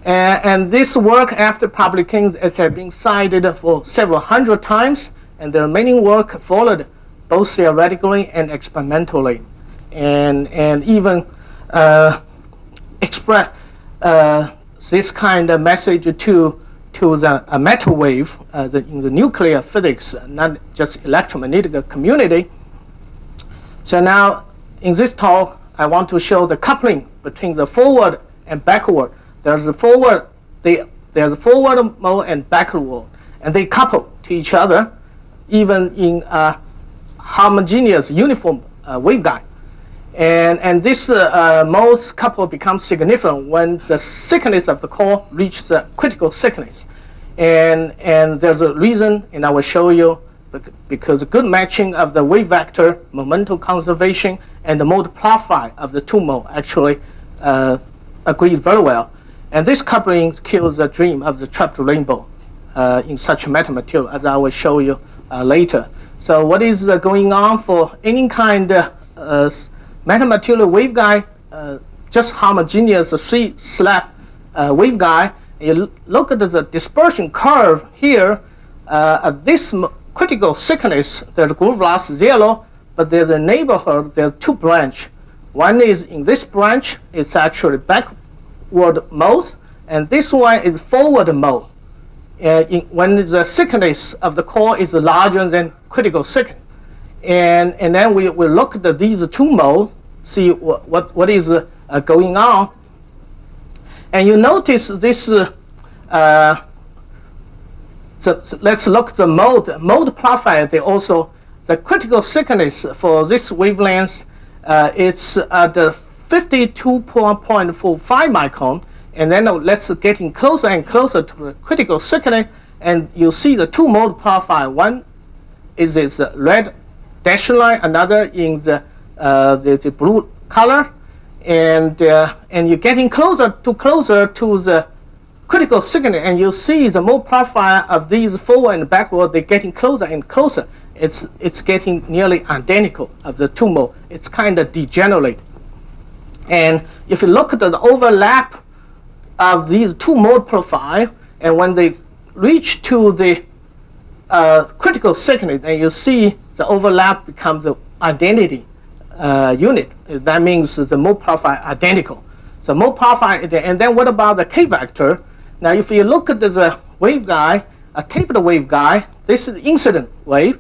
And this work, after publication, it has been cited for several hundred times, and there are many work followed, both theoretically and experimentally, and even express this kind of message to to a matter wave in the nuclear physics, not just electromagnetic community. So now in this talk, I want to show the coupling between the forward and backward. There's a forward mode and backward mode, and they couple to each other, even in a homogeneous uniform waveguide. And this modes couple becomes significant when the thickness of the core reaches the critical thickness. And there's a reason, and I will show you, because good matching of the wave vector, momentum conservation, and the mode profile of the two modes actually agreed very well. And this coupling kills the dream of the trapped rainbow in such a metamaterial, as I will show you later. So what is going on for any kind of metamaterial waveguide, just homogeneous slab waveguide? You look at the dispersion curve here. At this critical thickness, there's groove loss 0, but there's a neighborhood, there's two branches. One is in this branch, it's actually backward mode, and this one is forward mode. When the thickness of the core is larger than critical thickness. And then we look at these two modes, see what is going on. And you notice this, so let's look at the mode profile. They also, the critical thickness for this wavelength, it's at 52.45 micron. And then let's getting closer and closer to the critical thickness, and you see the two mode profile. One is this red dashed line, another in the blue color, and you're getting closer to the critical thickness, and you see the mode profile of these forward and backward. They're getting closer and closer. It's getting nearly identical of the two mode. It's kind of degenerate. And if you look at the overlap of these two mode profile, and when they reach to the critical thickness, and you see the overlap becomes the identity unit. That means the mode profile identical. So mode profile, and then what about the K vector? Now if you look at the waveguide, a tapered waveguide, this is incident wave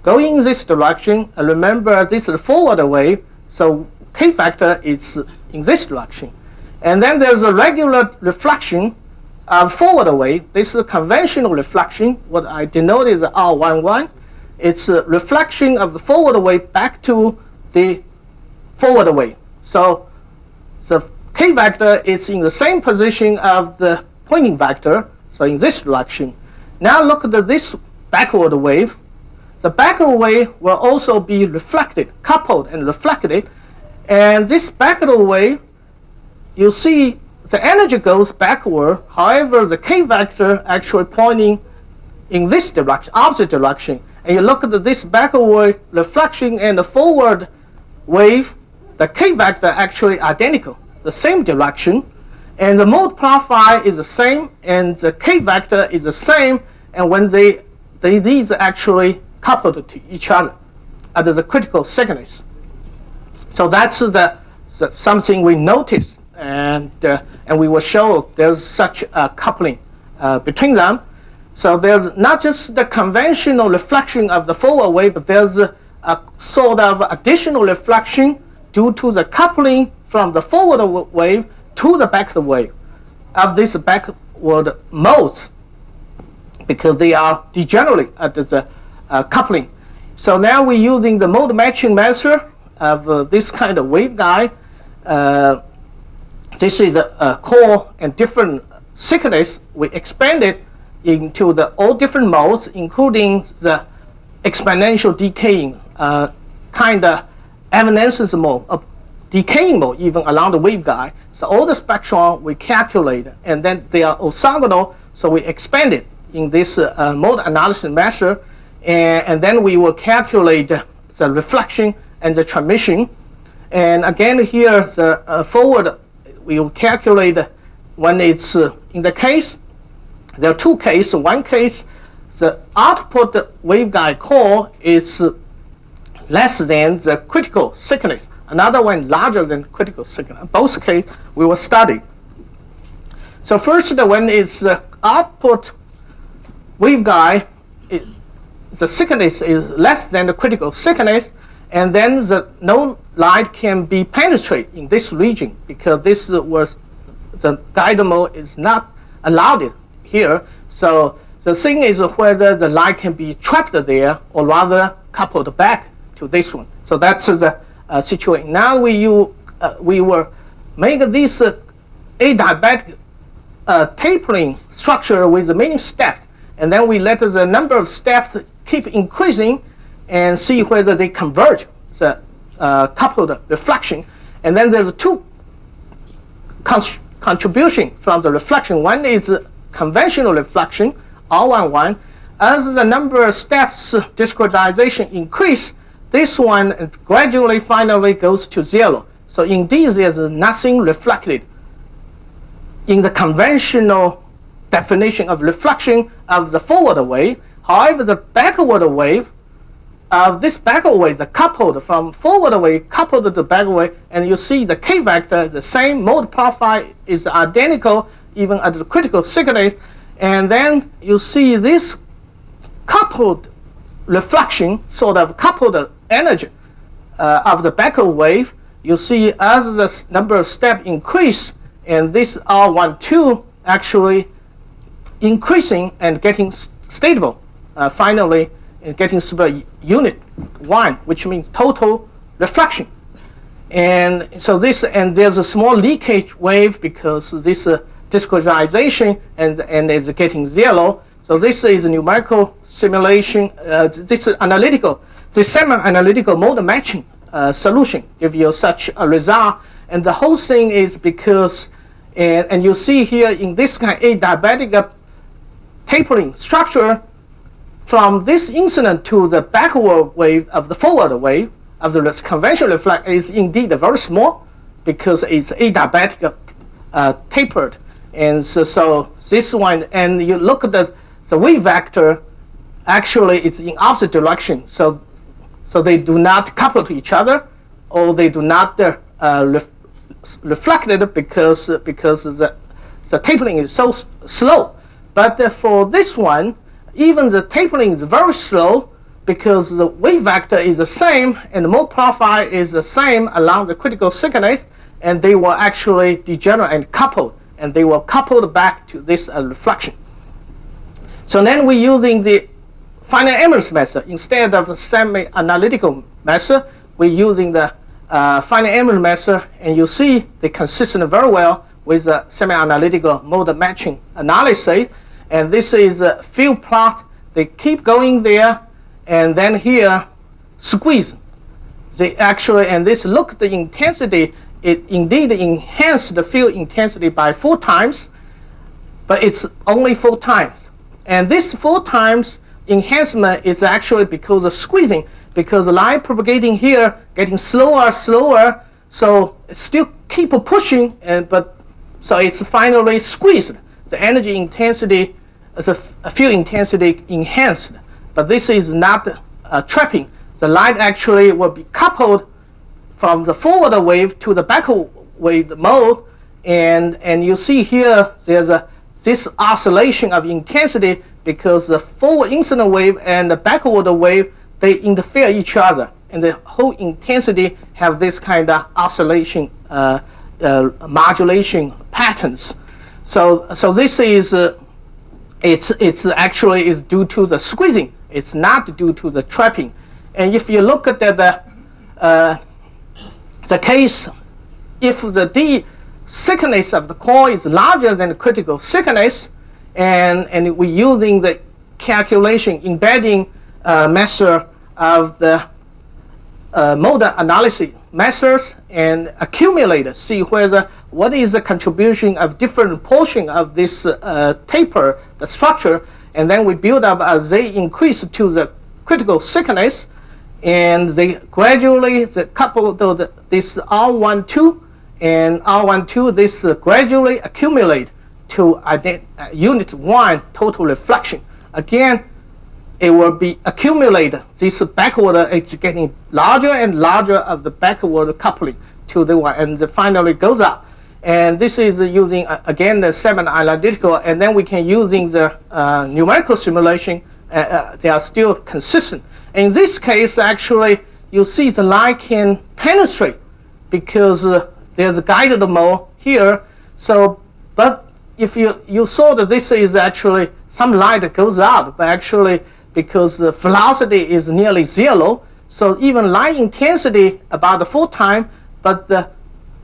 going in this direction, and remember this is forward wave, so K factor is in this direction. And then there's a regular reflection of forward wave. This is a conventional reflection. What I denote is R11. It's a reflection of the forward wave back to the forward wave. So the K vector is in the same position of the pointing vector, so in this direction. Now look at this backward wave. The backward wave will also be reflected, coupled and reflected. And this backward wave, you see the energy goes backward. However, the K vector actually pointing in this direction, opposite direction. And you look at this backward wave reflection and the forward wave, the K vector actually identical, the same direction. And the mode profile is the same, and the K vector is the same. And when these actually coupled to each other at the critical thickness. So that's something we noticed. And we will show there's such a coupling between them. So there's not just the conventional reflection of the forward wave, but there's a sort of additional reflection due to the coupling from the forward wave to the backward wave of this backward modes, because they are degenerate at the coupling. So now we're using the mode matching method of this kind of waveguide. This is a core and different thickness. We expanded into all different modes, including the exponential decaying kind of evanescence mode, decaying mode even along the waveguide. So all the spectrum we calculate, and then they are orthogonal, so we expanded in this mode analysis method, and then we will calculate the reflection and the transmission. And again here, the forward, we will calculate when it's in the case. There are two cases. One case, the output waveguide core is less than the critical thickness. Another one larger than critical thickness. Both cases we will study. So first, when it's the output waveguide, the thickness is less than the critical thickness, and then no light can be penetrated in this region because this was the guide mode is not allowed here. So the thing is whether the light can be trapped there or rather coupled back to this one. So that's the situation. Now we will make this adiabatic tapering structure with many steps, and then we let the number of steps keep increasing and see whether they converge the coupled reflection. And then there's two contribution from the reflection. One is conventional reflection, R11. As the number of steps discretization increase, this one gradually finally goes to 0. So indeed, there's nothing reflected in the conventional definition of reflection of the forward wave. However, the backward wave of this backward wave, the coupled from forward wave coupled to the backward wave, and you see the K vector, the same mode profile is identical even at the critical thickness, and then you see this coupled reflection, sort of coupled energy of the backward wave. You see as the number of steps increase, and this R12 actually increasing and getting stable. Finally, getting super unit 1, which means total reflection. And so this, and there's a small leakage wave because this discretization and is getting 0. So this is a numerical simulation. This is analytical, the semi-analytical mode matching solution give you such a result. And the whole thing is because, and you see here in this kind of adiabatic tapering structure, from this incident to the backward wave of the forward wave of the conventional reflect is indeed very small because it's adiabatic tapered. And so this one, and you look at the wave vector, actually it's in opposite direction. So they do not couple to each other, or they do not reflect it because the tapering is so slow. But for this one, even the tapering is very slow because the wave vector is the same and the mode profile is the same along the critical thickness, and they will actually degenerate and couple, and they will couple back to this reflection. So then we're using the finite emergence method instead of the semi-analytical method. We're using the finite emergence method, and you see they consistent very well with the semi-analytical mode matching analysis. And this is a field plot. They keep going there, and then here squeeze. They actually, and this look the intensity, it indeed enhanced the field intensity by 4 times, but it's only 4 times. And this 4 times enhancement is actually because of squeezing, because the light propagating here getting slower, so it still keep pushing, but so it's finally squeezed. The energy intensity is a field intensity enhanced, but this is not trapping. The light actually will be coupled from the forward wave to the backward wave mode, and you see here there's this oscillation of intensity because the forward incident wave and the backward wave, they interfere each other, and the whole intensity have this kind of oscillation modulation patterns. So this is it's actually is due to the squeezing. It's not due to the trapping. And if you look at the case, if the D thickness of the core is larger than the critical thickness, and we're using the calculation embedding method of the mode analysis methods and accumulate, see whether what is the contribution of different portion of this taper, the structure, and then we build up as they increase to the critical thickness, and they gradually couple this R12 and R12, this gradually accumulate to unit 1 total reflection. Again, it will be accumulated. This backward, it's getting larger and larger of the backward coupling to the one, and finally goes up. And this is using, again, the semi-analytical, and then we can using the numerical simulation. They are still consistent. In this case, actually, you see the light can penetrate because there's a guided mode here. So, but if you saw that this is actually some light that goes out, but actually because the velocity is nearly 0, so even light intensity about 4 times, but the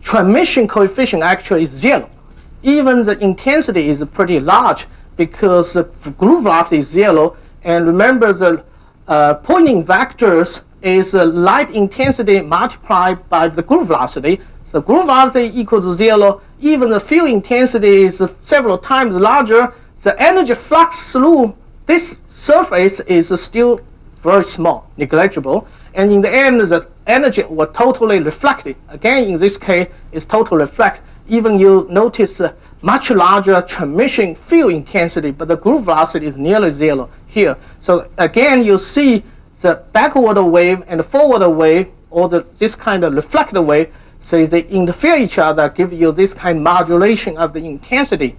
transmission coefficient actually is 0. Even the intensity is pretty large because the groove velocity is 0. And remember, the Poynting vectors is light intensity multiplied by the groove velocity. So groove velocity equals to 0. Even the field intensity is several times larger. The energy flux through this surface is still very small, negligible. And in the end, the energy was totally reflected. Again, in this case, it's totally reflected. Even you notice much larger transmission field intensity, but the groove velocity is nearly 0 here. So again, you see the backward wave and the forward wave, or this kind of reflected wave, so they interfere each other, give you this kind of modulation of the intensity.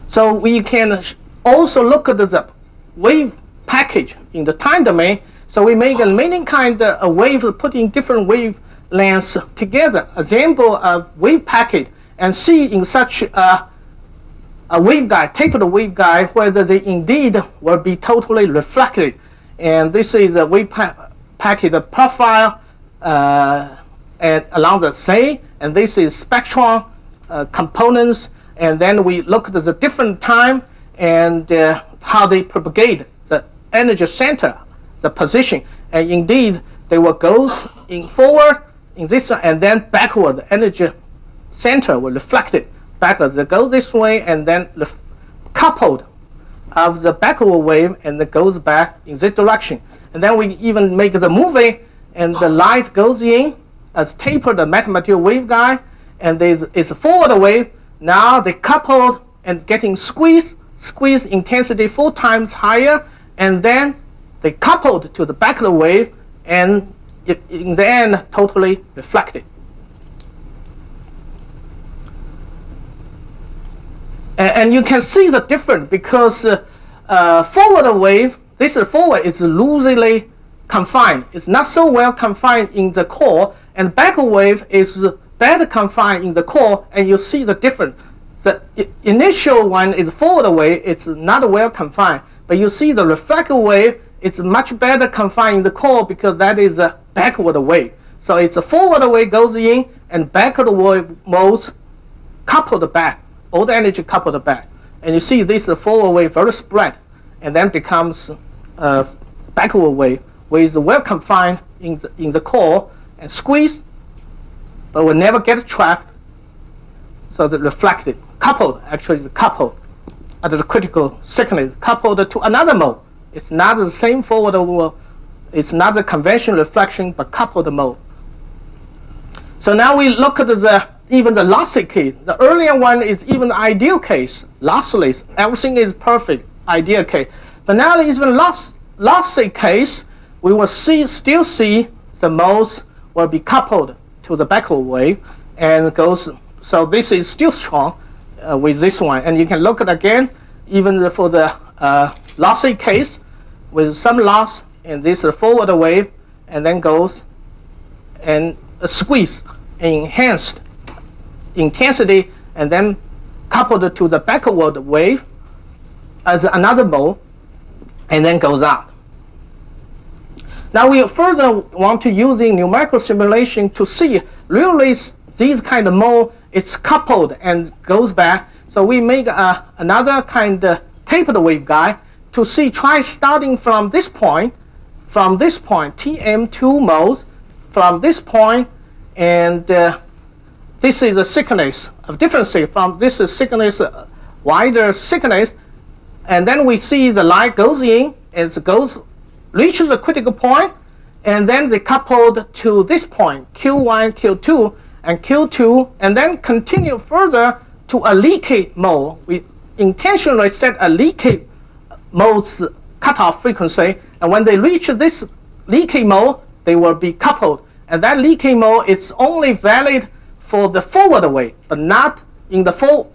So we can also look at the wave package in the time domain. So we make many kind of waves, putting different wavelengths together, example of wave package, and see in such a waveguide, tapered waveguide, whether they indeed will be totally reflected. And this is a wave package profile and along the same, and this is spectrum components, and then we look at the different time and how they propagate the energy center, the position, and indeed they will go in forward in this one, and then backward. The energy center will reflect it backward. They go this way, and then coupled of the backward wave, and it goes back in this direction. And then we even make the movie, and the light goes in as tapered the metamaterial waveguide, and it's a forward wave. Now they coupled and getting squeeze intensity 4 times higher, and then they coupled to the backward wave, and in the end totally reflected. And you can see the difference because forward wave, this is forward, is loosely confined. It's not so well confined in the core, and backward wave is better confined in the core, and you see the difference. The initial one is forward wave, it's not well confined, but you see the reflected wave, it's much better confined in the core because that is a backward wave. So it's a forward wave goes in, and backward wave modes coupled back, all the energy coupled back. And you see this forward wave very spread, and then becomes backward wave, where it's well confined in the core and squeeze, but will never get trapped. So the reflected, coupled, actually the coupled at the critical thickness, coupled to another mode. It's not the same forward mode, it's not the conventional reflection, but coupled mode. So now we look at even the lossy case. The earlier one is even the ideal case, lossless. Everything is perfect, ideal case. But now even lossy case, we will still see the modes will be coupled to the backward wave, and goes. So this is still strong with this one. And you can look at again, even for the lossy case, with some loss, and this is forward wave, and then goes and squeeze, enhanced intensity, and then coupled to the backward wave as another mode, and then goes out. Now we further want to using numerical simulation to see really these kind of mode, it's coupled and goes back. So we make another kind of tapered waveguide to see, try starting from this point, TM2 modes, from this point, and this is a thickness of different thickness. From this is thickness, wider thickness, and then we see the light goes in, and it reaches the critical point, and then they coupled to this point, Q1, Q2, and Q2, and then continue further to a leakage mode. We intentionally set a leakage mode's cutoff frequency, and when they reach this leakage mode, they will be coupled. And that leakage mode is only valid for the forward way, but not in the forward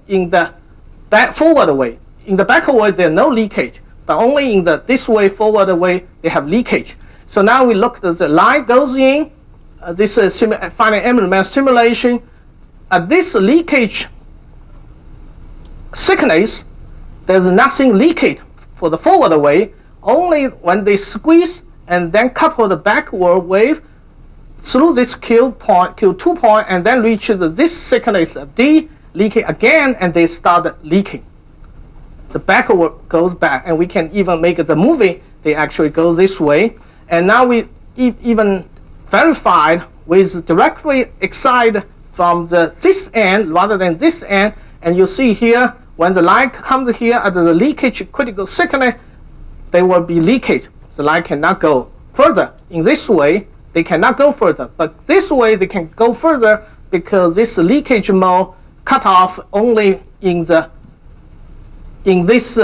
way. In the backward way, there's no leakage, but only in this way, forward way, they have leakage. So now we look at the light goes in. This is finite element simulation. This leakage thickness, there's nothing leakage for the forward way. Only when they squeeze and then couple the backward wave through this Q2 point, and then reach this thickness of D, leaking again, and they start leaking. The backward goes back, and we can even make the movie. They actually go this way, and now we even verified with directly excited from this end rather than this end, and you see here when the light comes here at the leakage critical thickness, there will be leakage. The light cannot go further. In this way, they cannot go further, but this way they can go further because this leakage mode cut off only in this. This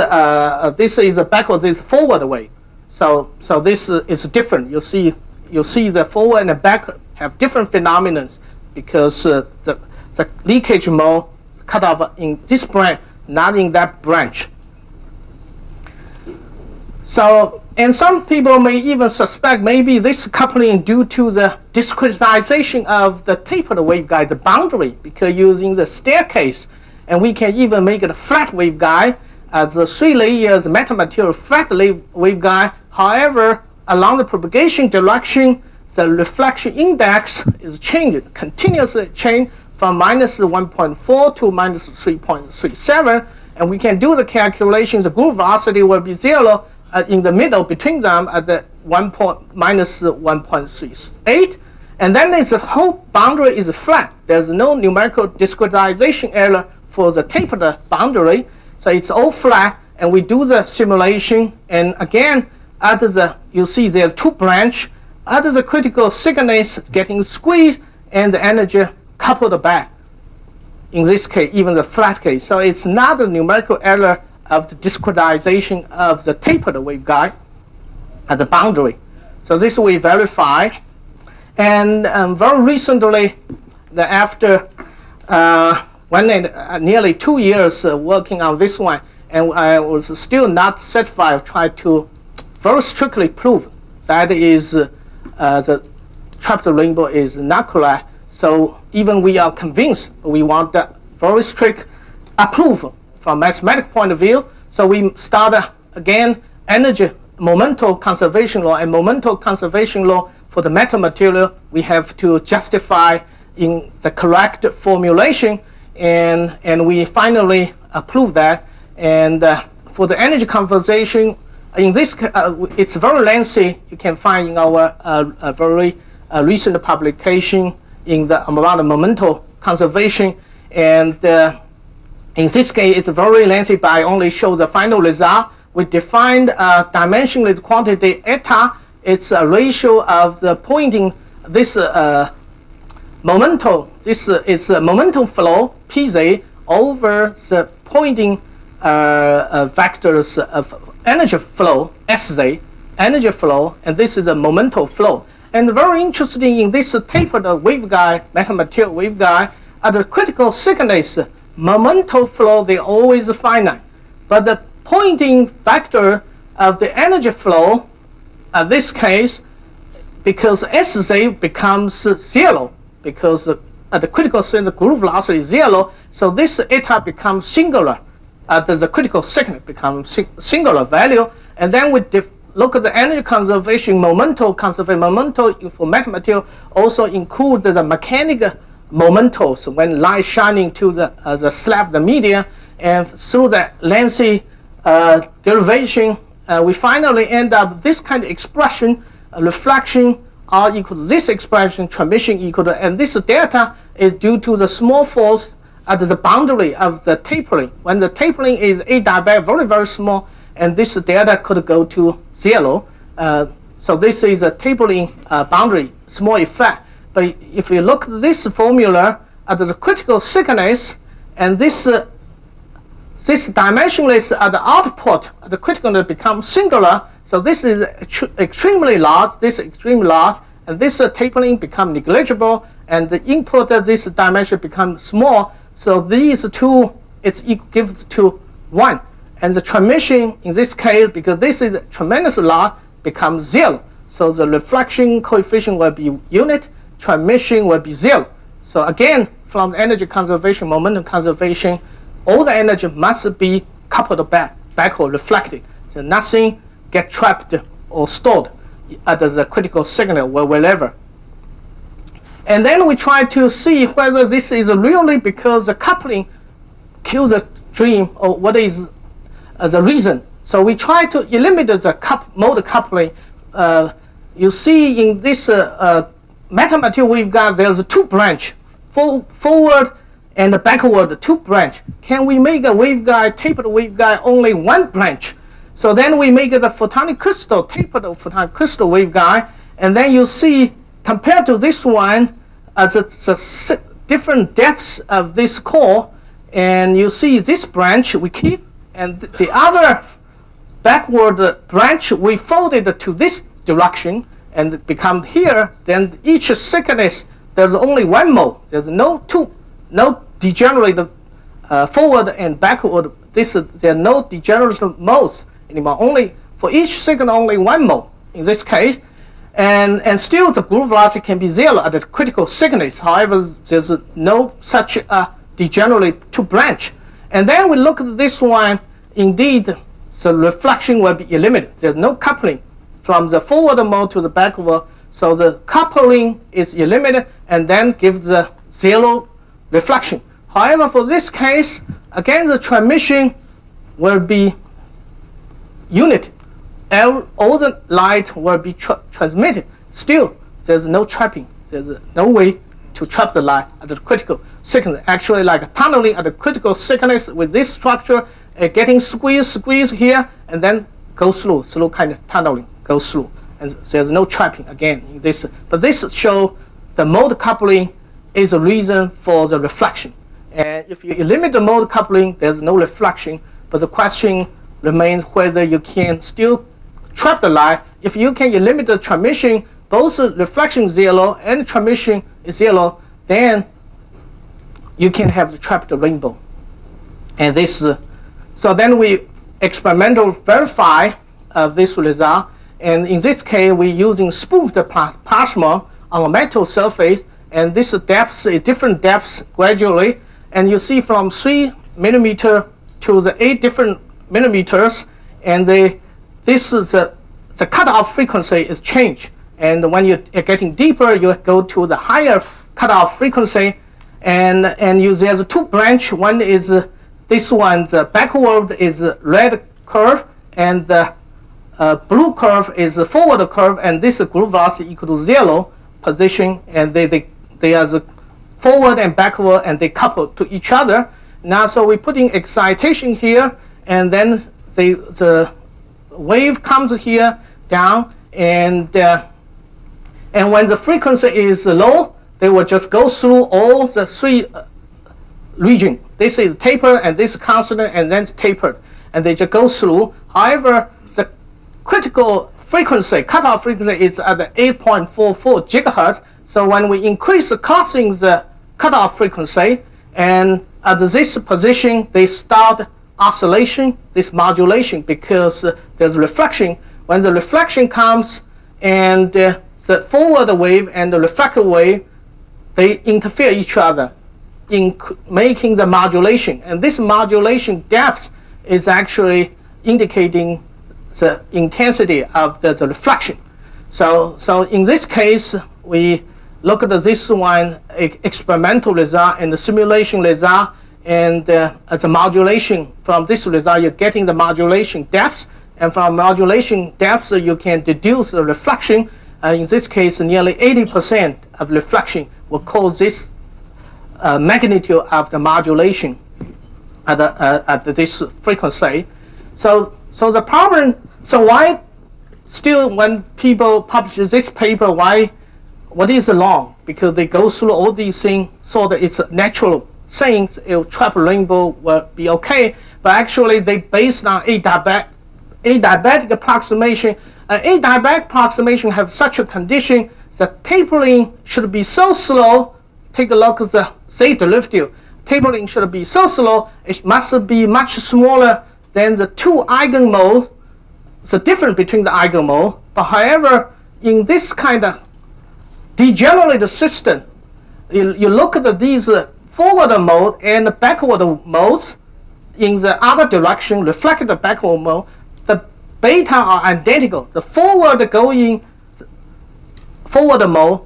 is the backward, this forward way. So this is different. You see the forward and the back have different phenomena because the leakage mode cut off in this branch, not in that branch. So, and some people may even suspect maybe this coupling due to the discretization of the tapered waveguide, the boundary, because using the staircase, and we can even make it a flat waveguide as the 3 layers metamaterial flat waveguide. However, along the propagation direction, the reflection index is changing, continuously change from -1.4 to -3.37, and we can do the calculation. The group velocity will be 0 in the middle between them at the -1.38, and then the whole boundary is flat. There's no numerical discretization error for the tapered boundary, so it's all flat. And we do the simulation, and again, you see there's 2 branches. At the critical thickness getting squeezed, and the energy coupled back. In this case, even the flat case, so it's not a numerical error of the discretization of the tapered waveguide at the boundary. So this we verify, and very recently, after nearly 2 years working on this one, and I was still not satisfied. I tried to very strictly prove that is the trapped rainbow is not correct. So even we are convinced, we want that very strict approval from mathematical point of view. So we started again energy momentum conservation law, and momentum conservation law for the metamaterial we have to justify in the correct formulation, and we finally approved that. And for the energy conservation, in this it's very lengthy. You can find in our very recent publication about the momentum conservation, and in this case, it's very lengthy, but I only show the final result. We defined a dimensionless quantity eta. It's a ratio of the pointing, this momentum, this is a momentum flow, pz, over the pointing vectors of energy flow, sz, energy flow, and this is the momentum flow. And very interesting in this tapered waveguide, metamaterial waveguide, at the critical thickness, momentum flow, they always finite. But the pointing vector of the energy flow, in this case, because Sz becomes 0, because at the critical thickness, the group velocity is 0, so this eta becomes singular. The critical thickness becomes singular value, and then we look at the energy conservation, momentum conservation. Momentum for metamaterial also include the mechanical momentos when light shining to the slab, the media, and through that lengthy derivation, we finally end up this kind of expression, reflection R equal to this expression, transmission equal to, and this delta is due to the small force at the boundary of the tapering. When the tapering is a diabatic, very, very small, and this delta could go to 0. So this is a tapering boundary, small effect. But if you look at this formula at the critical thickness, and this dimensionless at the output, the critical becomes singular. So this is extremely large, this is extremely large, and this tapering become negligible, and the input of this dimension becomes small. So these two, gives to 1. And the transmission, in this case, because this is tremendous large, becomes 0. So the reflection coefficient will be unit, transmission will be 0. So again, from energy conservation, momentum conservation, all the energy must be coupled back or reflected. So nothing gets trapped or stored at the critical signal or wherever. And then we try to see whether this is really because the coupling kills the stream, or what is the reason. So we try to eliminate the mode coupling. You see in this metamaterial waveguide, there's a 2 branch, forward and backward 2 branch. Can we make a waveguide, tapered waveguide, only 1 branch? So then we make the photonic crystal, tapered photonic crystal waveguide, and then you see, compared to this one, as the different depths of this core, and you see this branch we keep, and the other backward branch we folded to this direction and become here. Then each thickness, there's only 1 mole. There's no degenerate forward and backward. There are no degenerate modes anymore. Only for each signal, only 1 mole in this case. And still the groove velocity can be 0 at the critical thickness. However, there's no such degenerate 2 branch. And then we look at this one. Indeed, the reflection will be eliminated. There's no coupling from the forward mode to the backward. So the coupling is eliminated and then gives the 0 reflection. However, for this case, again, the transmission will be unit. All the light will be transmitted. Still, there's no trapping. There's no way to trap the light at the critical thickness. Actually, like tunneling at the critical thickness with this structure, getting squeezed here, and then go through, slow kind of tunneling, go through. And there's no trapping again in this. But this shows the mode coupling is a reason for the reflection. And if you eliminate the mode coupling, there's no reflection. But the question remains whether you can still trap the light. If you can eliminate the transmission, both reflection 0 and transmission is 0, then you can have the trapped rainbow. And this, so then we experimentally verify this result. And in this case, we're using spoofed plasma on a metal surface, and this depth is different depths gradually. And you see from 3 millimeter to the 8 different millimeters, and this is the cutoff frequency is changed. And when you're getting deeper, you go to the higher cutoff frequency. And there's 2 branch. One is this one, the backward is red curve, and the blue curve is the forward curve, and this groove velocity equal to 0 position, and they are the forward and backward, and they couple to each other. Now, so we're putting excitation here, and then the wave comes here down, and when the frequency is low, they will just go through all the 3 regions. This is tapered, and this is constant, and then it's tapered, and they just go through. However, the critical frequency, cutoff frequency, is at 8.44 gigahertz. So when we increase causing the cutoff frequency, and at this position, they start oscillation, this modulation, because there's reflection. When the reflection comes, and the forward wave and the reflected wave, they interfere each other in making the modulation. And this modulation depth is actually indicating the intensity of the reflection. So in this case, we look at this one, experimental result and the simulation result, and as a modulation from this result, you're getting the modulation depth, and from modulation depth, you can deduce the reflection. In this case, nearly 80% of reflection will cause this magnitude of the modulation at this frequency. So the problem, so why still when people publish this paper, what is wrong? Because they go through all these things so that it's natural things, a trap rainbow will be okay, but actually they based on adiabatic approximation. Adiabatic approximation have such a condition the tapering should be so slow. Take a look at the Z derivative. Tapering should be so slow, it must be much smaller than the two eigenmodes, the difference between the eigenmodes. But however, in this kind of degenerate system, you look at these forward mode and backward modes in the other direction, reflect the backward mode, the beta are identical. The forward going forward mode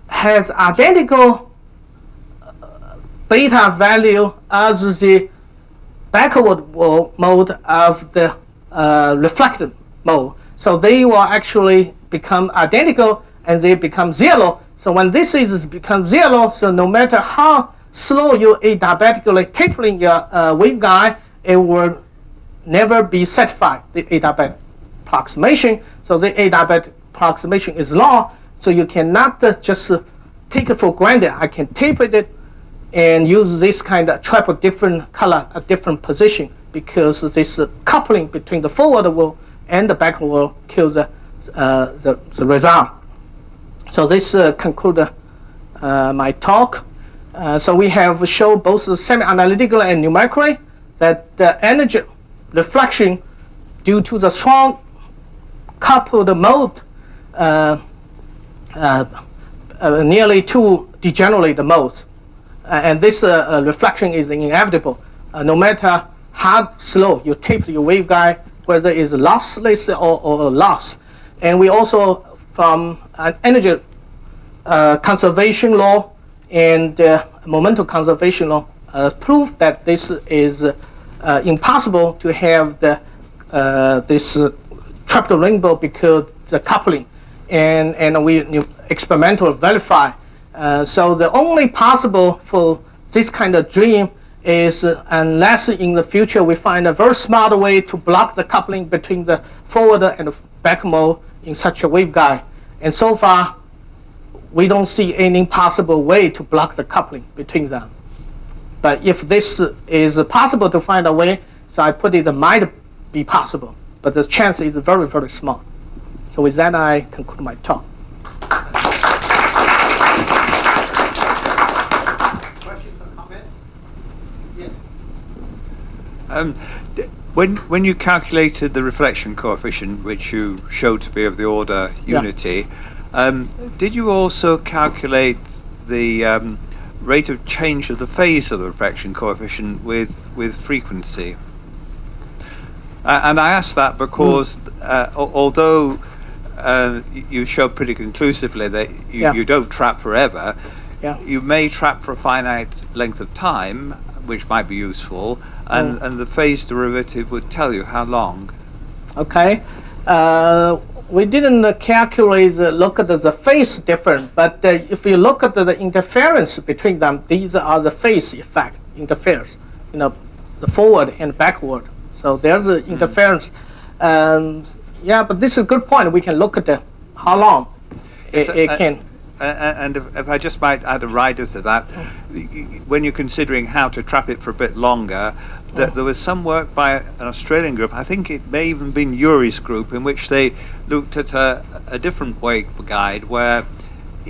has identical beta value as the backward mode of the reflected mode. So they will actually become identical and they become zero. So when this is become zero, so no matter how slow you adiabatically tapering your waveguide, it will never be satisfied, the adiabatic approximation. So the adiabatic approximation is long, so you cannot just take it for granted. I can taper it and use this kind of trap a different color, a different position, because this coupling between the forward wall and the backward wall kills the result. So this concludes my talk. So we have shown both semi-analytical and numerically that the energy reflection due to the strong coupled mode nearly to degenerate modes. And this reflection is inevitable. No matter how slow you taper your waveguide, whether it's lossless or loss. And we also, from an energy conservation law and momentum conservation law, prove that this is impossible to have this trapped rainbow because the coupling. And we experimentally verify. So the only possible for this kind of dream is unless in the future we find a very smart way to block the coupling between the forward and the back mode in such a waveguide. And so far, we don't see any possible way to block the coupling between them. But if this is possible to find a way, so I put it might be possible, but the chance is very, very small. So with that, I conclude my talk. Questions or comments? Yes. When you calculated the reflection coefficient, which you showed to be of the order unity, did you also calculate the rate of change of the phase of the reflection coefficient with frequency? And I ask that because although you show pretty conclusively that you don't trap forever, you may trap for a finite length of time, which might be useful, and the phase derivative would tell you how long. Okay. We didn't calculate look at the phase difference, but if you look at the interference between them, these are the phase effect interference, the forward and backward. So there's the interference. But this is a good point. We can look at how long it can. And if I just might add a rider to that, when you're considering how to trap it for a bit longer, there was some work by an Australian group, I think it may even been Yuri's group, in which they looked at a different waveguide where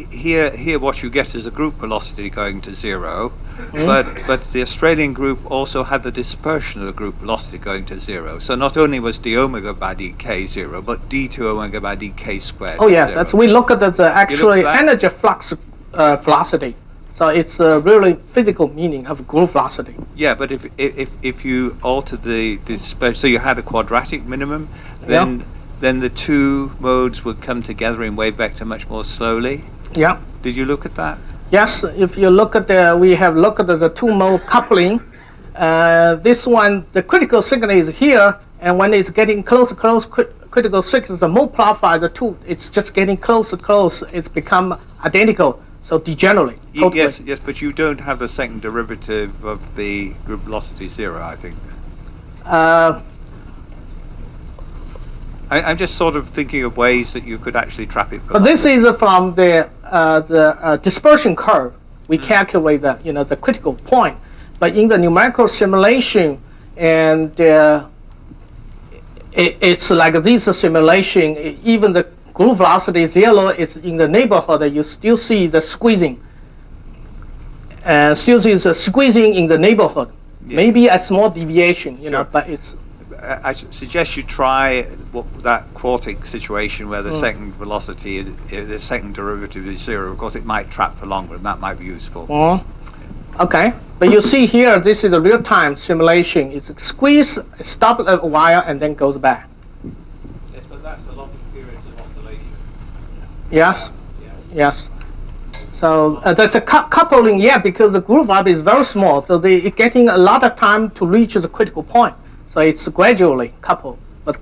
here what you get is a group velocity going to zero, but the Australian group also had the dispersion of the group velocity going to zero. So not only was d omega by dk zero, but d2 omega by dk squared. Oh yeah, zero. we look at the actually energy flux velocity. So it's really physical meaning of group velocity. Yeah, but if you alter the dispersion, so you had a quadratic minimum, then the two modes would come together in wave vector much more slowly. Yeah. Did you look at that? Yes, if you look at we have looked at the two mode coupling. This one, the critical signal is here, and when it's getting close, critical signal, the mode profile, the two, it's just getting close, it's become identical, so degenerate. Totally. Yes, but you don't have the second derivative of the group velocity zero, I think. I'm just sort of thinking of ways that you could actually trap it. But this is from the dispersion curve. We calculate the critical point. But in the numerical simulation, and it's like this simulation, even the group velocity 0 is in the neighborhood, you still see the squeezing. Still see the squeezing in the neighborhood. Yeah. Maybe a small deviation, you know, Sure. but it's I suggest you try that quartic situation where the second velocity, the second derivative is 0. Of course, it might trap for longer, and that might be useful. okay. But you see here, this is a real-time simulation. It's squeeze, stop a while, and then goes back. Yes, but that's the longer periods of oscillation. Yes. Yes. So that's a coupling, yeah, because the group vibe is very small, so they're getting a lot of time to reach the critical point. So it's gradually coupled, but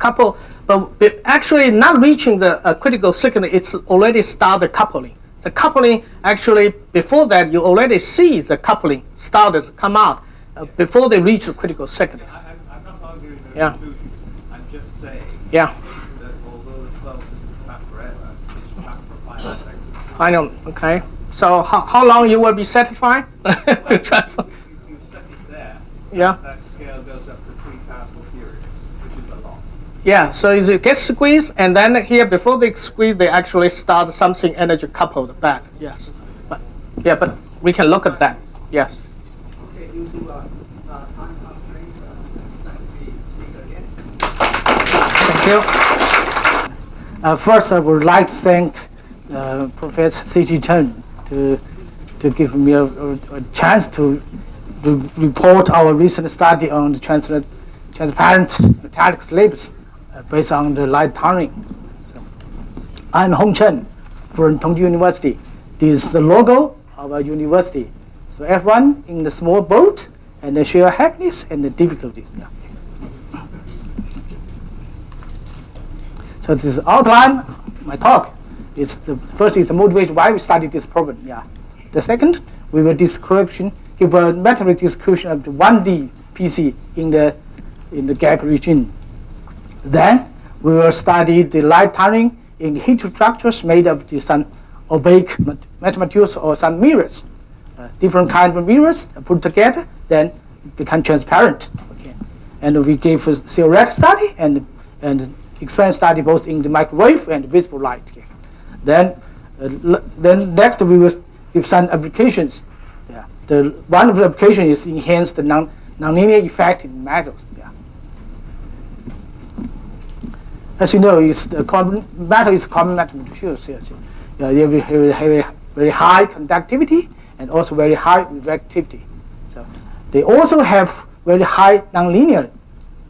actually not reaching the critical signal, it's already started coupling. The coupling, actually, before that, you already see the coupling started to come out before they reach the critical signal. I'm not arguing the Yeah. conclusion. I'm just saying Yeah, that although the 12 system trapped forever, it's trapped for finite seconds. I know, okay. So how long you will be satisfied? to try for, You set it there, yeah. that scale goes up to 3 Pascal periods, which is a lot. Yeah, so as it gets squeezed, and then here before they squeeze, they actually start something energy coupled back. Yes, but we can look at that. Yes. Okay, due to time constraint, let's thank the speaker again. Thank you. First, I would like to thank Professor C.G. Chen to give me a chance to report our recent study on the transparent metallic slabs based on the light tunneling. So, I'm Hong Chen from Tongji University. This is the logo of our university. So everyone in the small boat and they share happiness and the difficulties. Yeah. So this is outline my talk. It's the first is the motivation why we study this problem. Yeah. The second, we will give a mathematical description of the 1D PC in the gap region. Then we will study the light tunneling in heat structures made of some opaque metamaterials or some mirrors. Different kinds of mirrors put together, then become transparent. Okay. And we gave a theoretical study and experience study both in the microwave and visible light. Okay. Then next we will give some applications. Yeah. One of the applications is enhance the nonlinear effect in metals. Yeah. As you know, metal is common materials. They have very high conductivity and also very high reflectivity. So they also have very high nonlinear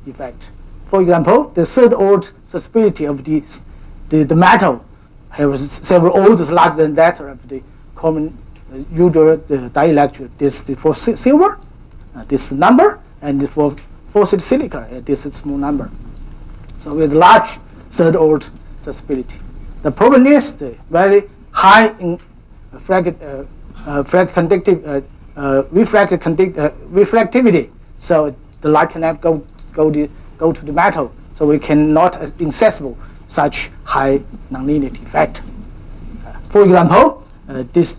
effect. For example, the third order susceptibility of the metal has several orders larger than that of the common usual dielectric. This is for silver, this number, and for fossil silica, this is small number. So with large third order susceptibility. The problem is the very high in reflectivity. So the light cannot go to the metal. So we cannot accessible such high nonlinear effect. For example, these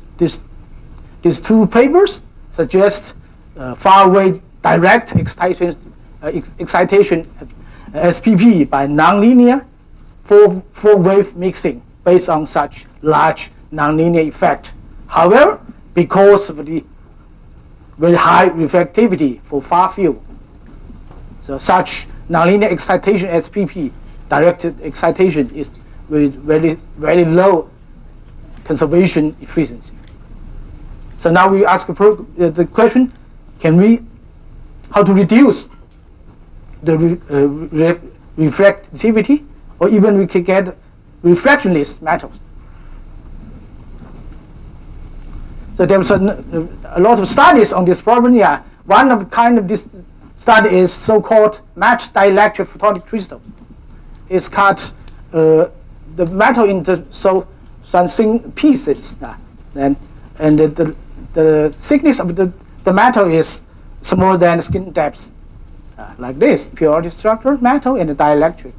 two papers suggest far away direct excitation SPP by nonlinear four-wave mixing based on such large nonlinear effect. However, because of the very high reflectivity for far field, so such nonlinear excitation SPP directed excitation is with very low conservation efficiency. So now we ask the question: how to reduce the reflectivity, or even we can get reflectionless metals? So there's a lot of studies on this problem. Yeah, one of kind of this study is so-called matched dielectric photonic crystal. It's cut the metal into some thin pieces, and the thickness of the metal is smaller than the skin depth, like this purity structure metal and the dielectric,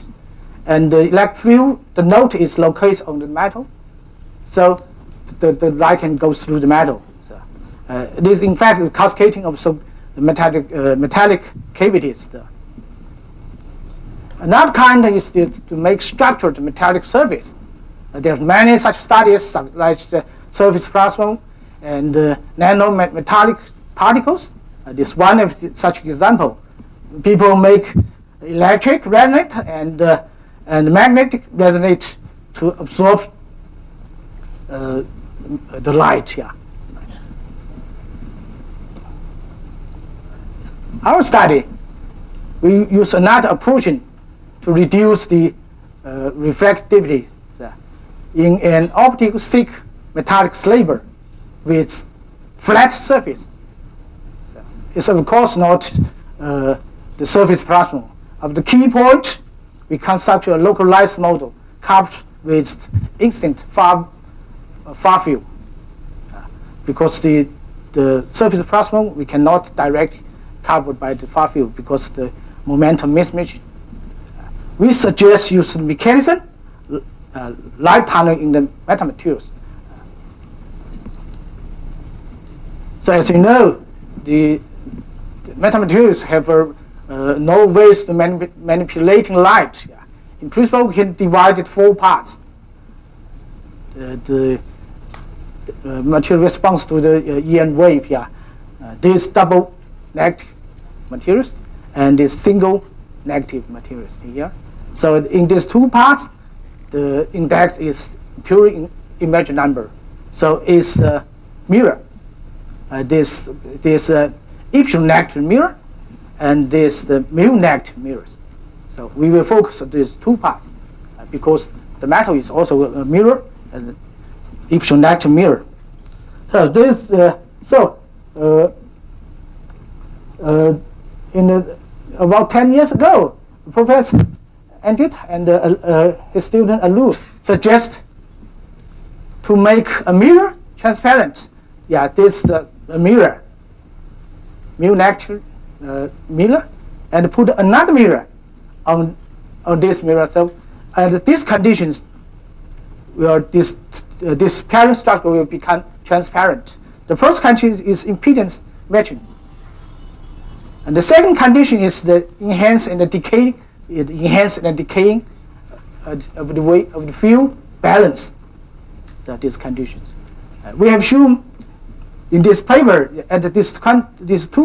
and the electric field, the node is located on the metal, so the light can go through the metal. So, this in fact is cascading of metallic cavities. Another kind is to make structured metallic surface. There are many such studies, like the surface plasmon and nanometallic particles. This one of such example. People make electric resonate and magnetic resonate to absorb the light. Yeah. Our study, we use another approach to reduce the reflectivity in an optical stick metallic slab with flat surface. It's of course not the surface plasmon. Of the key point, we construct a localized model coupled with instant far field. Because the surface plasmon we cannot directly covered by the far field because the momentum mismatch. We suggest use mechanism, light tunnel in the metamaterials. So as you know, the metamaterials have no ways to manipulating light. Yeah. In principle, we can divide it 4 parts. The material response to the EM wave. Yeah. This double negative materials and this single negative materials here. So in these 2 parts, the index is pure image number. So it's a mirror. This epsilon negative mirror and this the mu negative mirrors. So we will focus on these 2 parts because the metal is also a mirror and epsilon negative mirror. So this about 10 years ago, Professor Andit and his student Alu suggest to make a mirror transparent. Yeah, this a mirror, mu negative mirror, and put another mirror on this mirror. So, and these conditions, this parent structure will become transparent. The first condition is impedance matching. And the second condition is the enhance and the decay, of the way of the field balance. These conditions. We have shown in this paper at these 2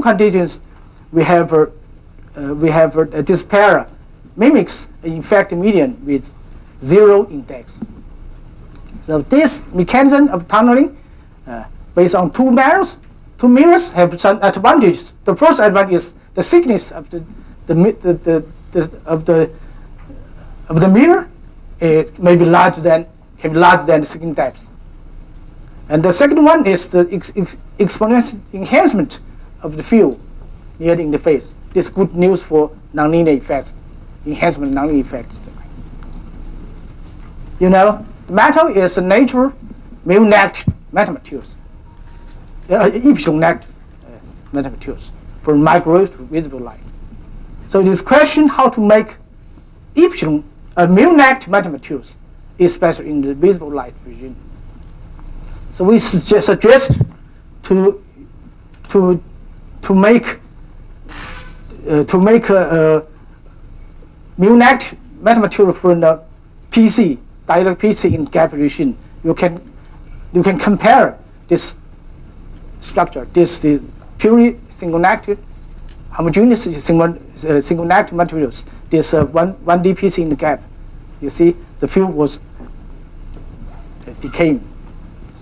conditions we have this pair mimics an effective median with 0 index. So this mechanism of tunneling based on 2 mirrors have some advantages. The first advantage is the thickness of the mirror. It may be larger than the second depth. And the second one is the exponential enhancement of the field near the interface. This is good news for nonlinear effects, enhancement of nonlinear effects. You know, the metal is a natural mu negative metamaterials. Epsilon negative metamaterials for microwave to visible light. So this question how to make epsilon mu negative metamaterials, especially in the visible light regime. So we suggest to make a mu negative metamaterial for the PC, dielectric PC in gap regime. You can compare this structure, the purely single negative, homogeneous single negative materials. This 1D PC in the gap. You see, the field was decaying.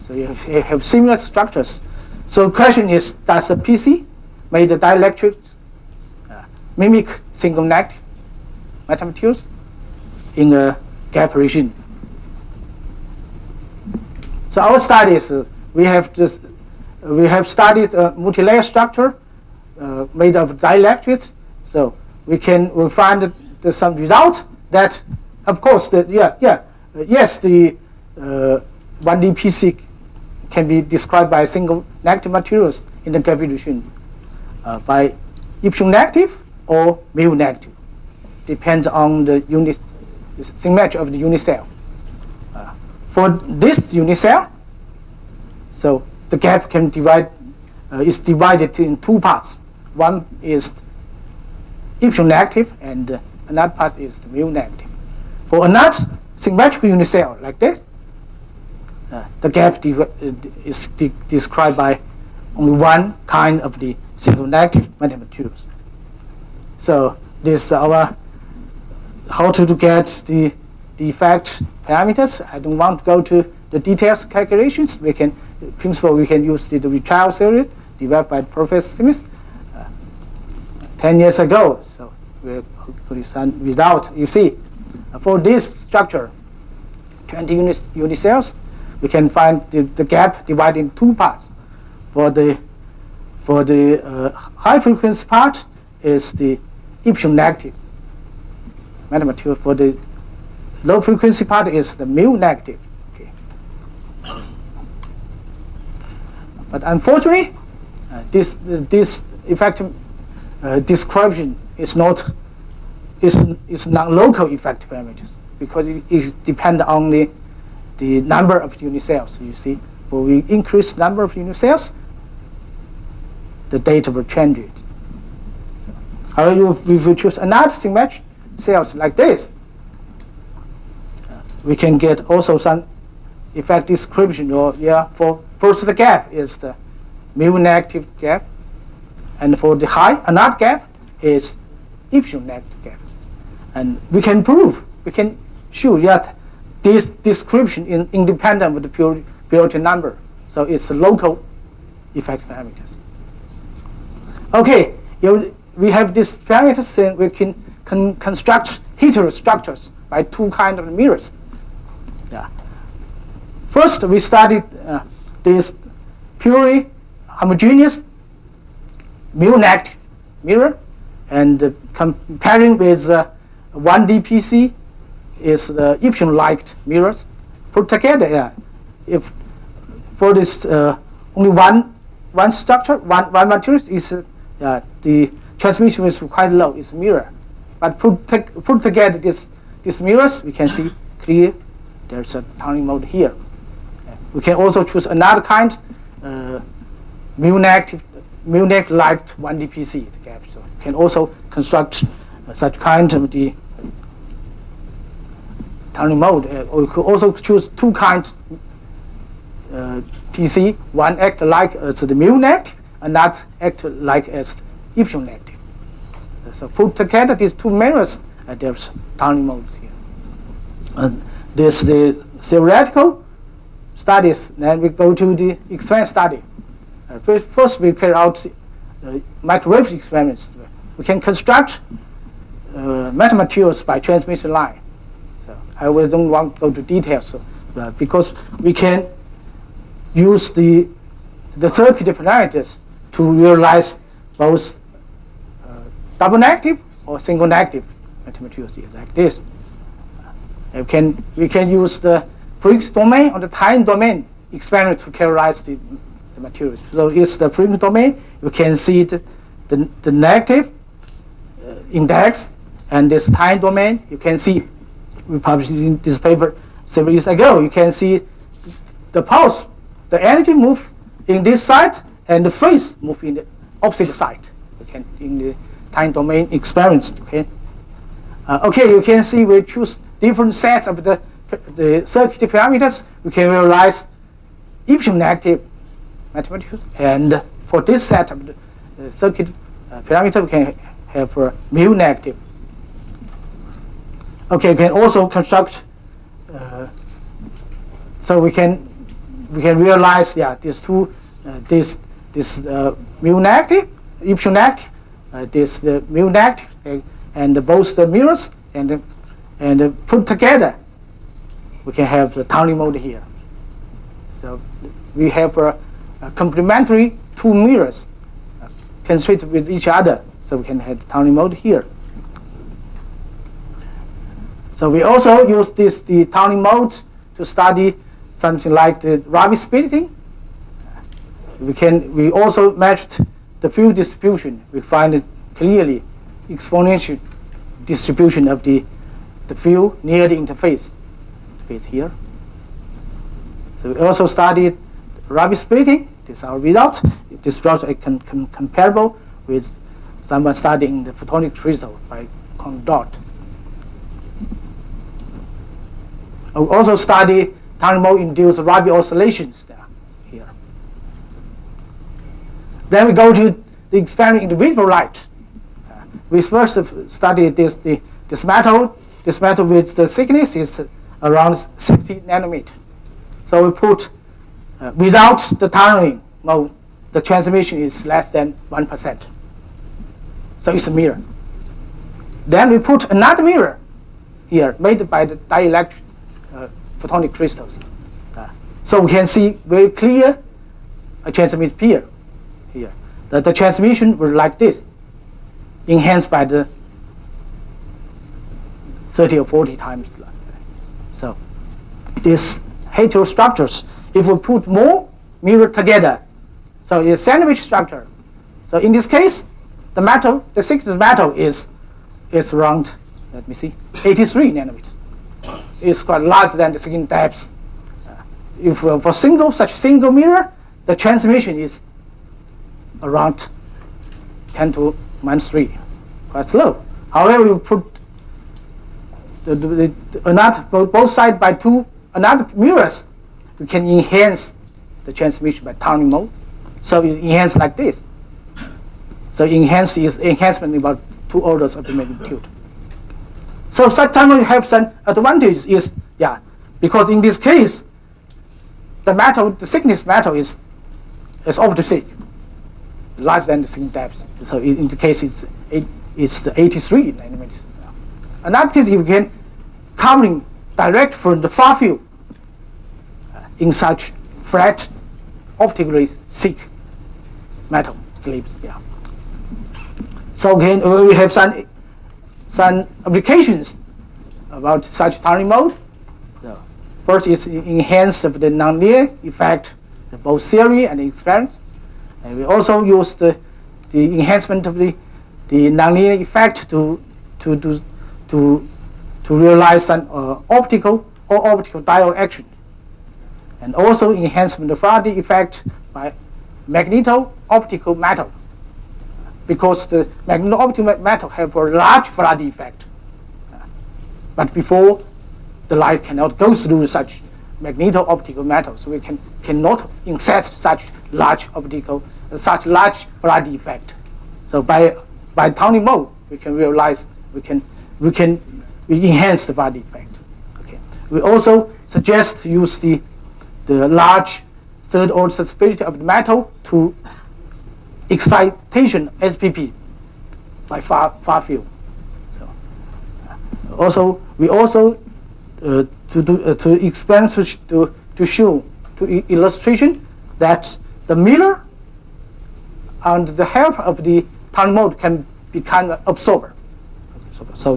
So you have similar structures. So the question is, does a PC made the dielectric mimic single negative metamaterials in a gap regime? So our studies, we have studied a multilayer structure made of dielectrics. So we find some result that, of course, the 1D PC can be described by single negative materials in the gap regime by epsilon negative or mu negative. Depends on the symmetry of the unit cell. For this unit cell, so the gap can is divided in 2 parts. One is epsilon negative and another part is the mu negative. For another symmetrical unit cell like this, the gap is described by only one kind of the single negative metamaterials. So this is our how to get the effect parameters. I don't want to go to the details calculations. We can, in principle, we can use the retrial theory developed by Professor Smith 10 years ago. So we put some result. You see, for this structure, 20 unit cells, we can find the gap divided in two parts. For the high frequency part is the epsilon negative metamaterial. For the low frequency part is the mu negative. Okay. But unfortunately, this effective description is not non-local effect parameters, because it depends on the number of unit cells. You see, when we increase number of unit cells, the data will change it. However, if we choose another symmetric cells like this, we can get also some effect description. Or for first the gap is the mu negative gap, and for the high another gap is epsilon negative gap, and we can prove, we can show that this description is independent of the purity number. So it's the local effect parameters. Okay, we have these parameters, then we can construct heterostructures by two kinds of mirrors. Yeah. First, we studied this purely homogeneous mu negative mirror, and comparing with 1D PC is the epsilon-like mirrors put together. Yeah. If for this only one structure, one material is the transmission is quite low. It's mirror, but put together these mirrors, we can see clear. There's a tunneling mode here. We can also choose another kind, mu negative like 1D PC gap. So we can also construct such kind of the tunneling mode. Or we could also choose two kinds PC. One act like as the mu negative, another act like as epsilon negative. So put together these two mirrors, there's tunneling modes here. This the theoretical studies. Then we go to the experiment study. First, we carry out microwave experiments. We can construct metamaterials by transmission line. So I don't want to go to details, because we can use the circuit parameters to realize both double negative or single negative metamaterials like this. We can use the frequency domain or the time domain experiment to characterize the materials. So it's the frequency domain. You can see the negative index, and this time domain. You can see, we published in this paper several years ago. You can see the pulse, the energy move in this side, and the phase move in the opposite side. You can in the time domain experiments. Okay. Okay, you can see we choose different sets of the circuit parameters. We can realize epsilon negative mathematics, and for this set of the circuit parameter, we can have mu negative. Okay, we can also construct. So we can realize these two this mu negative, epsilon negative, this the mu negative, and both the mirrors and put together, we can have the tunneling mode here. So we have a complementary two mirrors concentrated with each other, so we can have the tunneling mode here. So we also use the tunneling mode to study something like the Rabi splitting. We also matched the field distribution. We find it clearly exponential distribution of the field near the interface here. So we also studied Rabi splitting. This is our result. This result is comparable with someone studying the photonic crystal by Dot. We also study tiny mode-induced Rabi oscillations there, here. Then we go to the experiment in the visible light. We first studied this metal. This metal with the thickness is around 60 nanometer. So we put, without the tunneling mode, the transmission is less than 1%. So it's a mirror. Then we put another mirror here, made by the dielectric photonic crystals. So we can see very clear a transmission here. The transmission was like this, enhanced by the 30 or 40 times. So these heterostructures, if we put more mirror together, so it's a sandwich structure. So in this case, the metal, the thickness metal is around, let me see, 83 nanometers. It's quite larger than the skin depth. If for such single mirror, the transmission is around 10 to -3, quite slow. However, you put both sides by another mirrors, we can enhance the transmission by tunneling mode. So it enhances like this. So enhancement about 2 orders of the magnitude. So such tunnel have some advantages because in this case, the thickness metal is opposite, larger than the skin depth. So in the case, it's the 83 nanometers. Another case, you can covering direct from the far field in such flat, optically thick metal slabs. So we have some applications about such tunneling mode. So first is enhance the nonlinear effect, both theory and experiment. And we also use the enhancement of the nonlinear effect to realize some optical diode action. And also enhancement of Faraday effect by magneto-optical metal, because the magneto-optical metal have a large Faraday effect. But before, the light cannot go through such magneto-optical metal, so we cannot insert such large Faraday effect. So by tunneling mode, we can realize we enhance the Faraday effect. Okay. We also suggest to use the large third-order susceptibility of the metal to excitation SPP by far field. So we also to explain to show illustration that the mirror and the help of the tunneling mode can become an absorber. So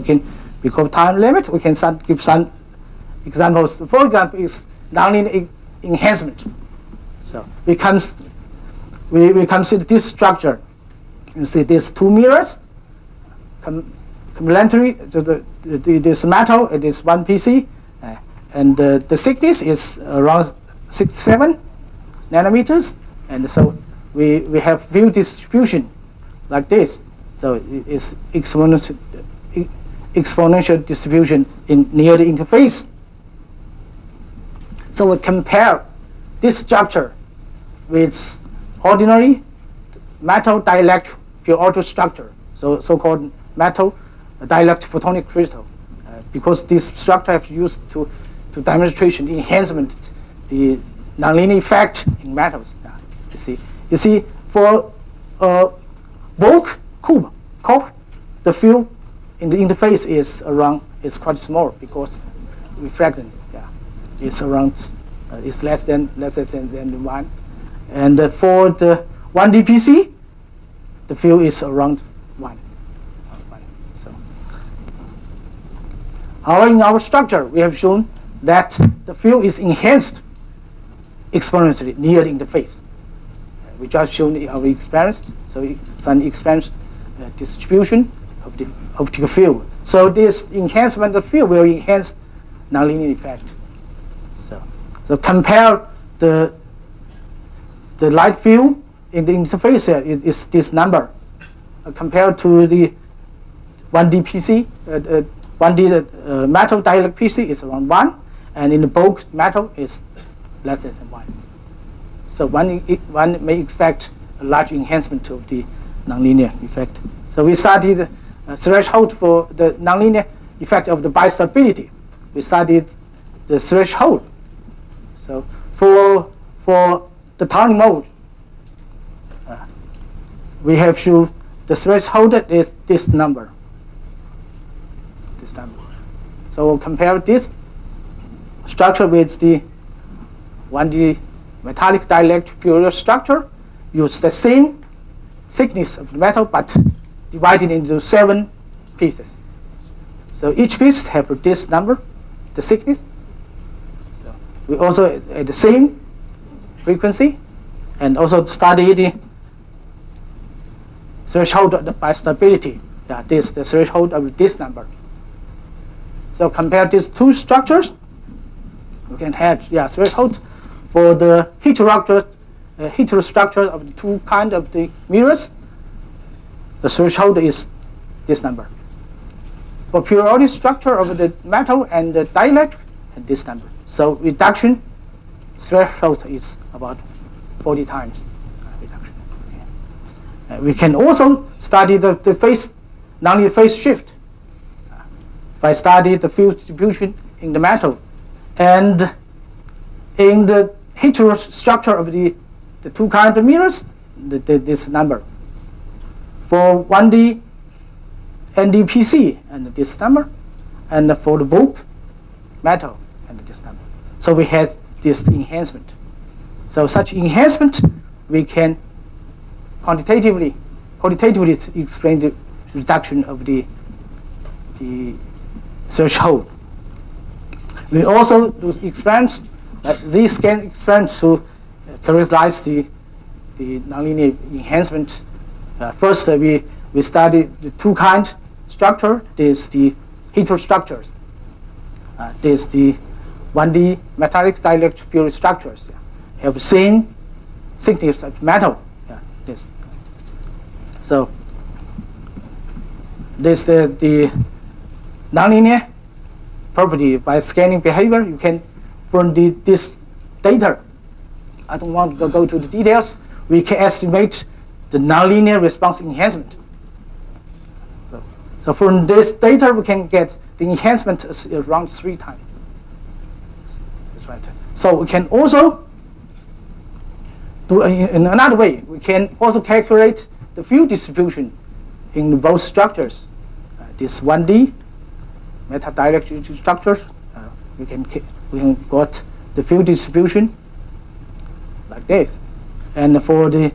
because of time limit, we can give some examples. For example, is nonlinear enhancement. So we consider this structure. You see these 2 mirrors, complementary to this metal. It is 1 PC, and the thickness is around 67 nanometers. And so we have field distribution like this. So it is exponential distribution near the interface. So we compare this structure with ordinary metal dielectric pure auto structure, so-called metal dielectric photonic crystal, because this structure is used to demonstration enhancement the nonlinear effect in metals. You see for bulk copper, the field in the interface is quite small because refractance is around is less than 1, and for the 1D PC, the field is around 1. So, however, in our structure, we have shown that the field is enhanced exponentially near the interface. We just shown our experience, so some experience distribution of the optical field. So this enhancement of field will enhance nonlinear effect. So compare the light field in the interface here is this number. Compared to the 1D PC, 1D metal dielectric PC is around 1, and in the bulk metal is less than 1. So one may expect a large enhancement of the nonlinear effect. So we studied threshold for the nonlinear effect of the bistability. We studied the threshold. So for the turning mode, we have shown the threshold is this number. This number. So we'll compare this structure with the 1D metallic dielectric pure structure. Use the same thickness of the metal, but divided into 7 pieces. So each piece have this number, the thickness. So we also at the same frequency, and also study the threshold by stability. That is the threshold of this number. So compare these two structures. We can have threshold for the heterostructure of the two kind of the mirrors. The threshold is this number. For periodic structure of the metal and the dielectric, and this number. So reduction threshold is about 40 times reduction. Okay. We can also study the phase, nonlinear phase shift by studying the field distribution in the metal. And in the heterostructure of the two kinds of mirrors, this number. For 1D NDPC, and this number, and for the bulk metal, and this number. So we have this enhancement. So such enhancement, we can quantitatively explain the reduction of the threshold. We also do experiments, these can experiments to characterize the nonlinear enhancement. First, we study the two kinds structure. This is the heterostructures. This is the 1D metallic dielectric pure structures. Have the same thickness of metal. This. So this the nonlinear property by scanning behavior. You can from this data. I don't want to go to the details. We can estimate the nonlinear response enhancement. So from this data, we can get the enhancement is around 3 times. That's right. So we can also do in another way. We can also calculate the field distribution in both structures. This 1D metadielectric structures, we can got the field distribution like this. And for the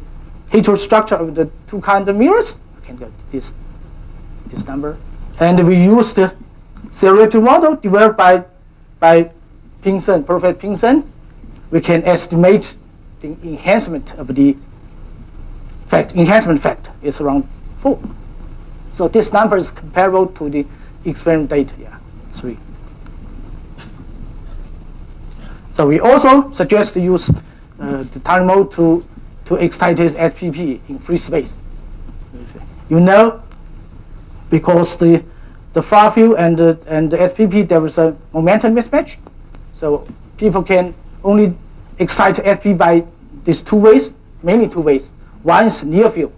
heterostructure of the two kinds of mirrors, we can get this number. And we use the theoretical model developed by Pinson, Prof. Pinson. We can estimate the enhancement of the enhancement factor is around 4. So this number is comparable to the experiment data, 3. So we also suggest to use the time mode to excite SPP in free space. You know, because the far field and the SPP, there is a momentum mismatch. So people can only excite SP by these 2 ways, mainly 2 ways. One is near field,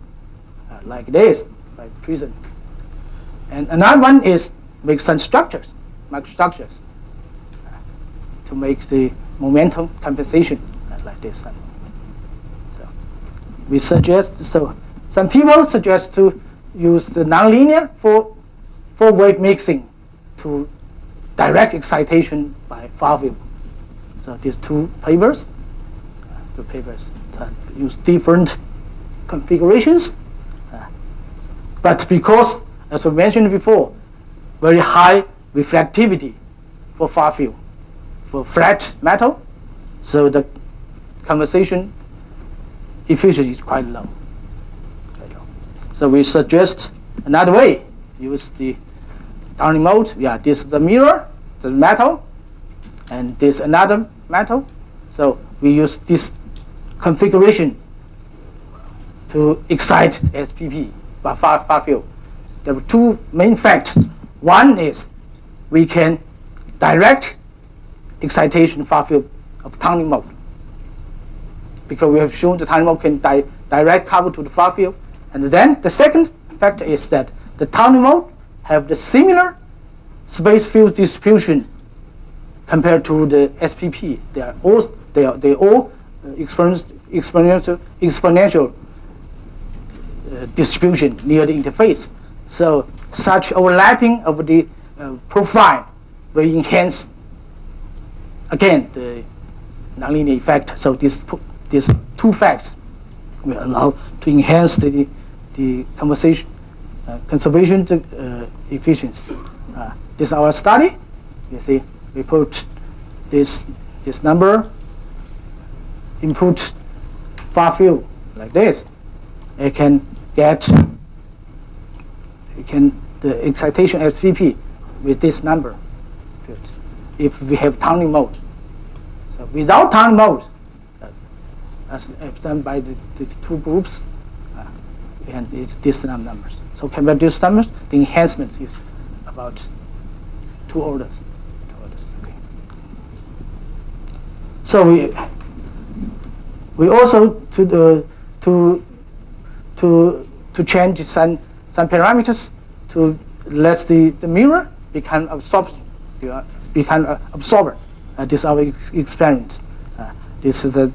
like this, like prism. And another one is make some structures, microstructures, to make the momentum compensation like this. So we suggest, so some people suggest to use the nonlinear for wave mixing to direct excitation by far field. So these two papers, use different configurations. But because, as we mentioned before, very high reflectivity for far field, for flat metal, so the compensation efficiency is quite low. So we suggest another way. Use the turning mode. This is the mirror, the metal, and this another metal. So we use this configuration to excite SPP by far field. There are 2 main factors. One is we can direct excitation far field of tunneling mode. Because we have shown the tunneling mode can direct cover to the far field. And then the second factor is that the tunneling mode have the similar space field distribution compared to the SPP. They all exponential distribution near the interface. So such overlapping of the profile will enhance again the nonlinear effect. So these two facts will allow to enhance the conservation efficiency. This is our study. You see, we put this number, input far field like this. It can get the excitation SPP with this number. Good. If we have tunneling mode. So without tunneling mode, as done by the two groups, and it's these numbers. So compared to these numbers, the enhancement is about two orders. Okay. So we also to change some parameters to let the mirror become absorption, become absorber. This is our experiment. This is the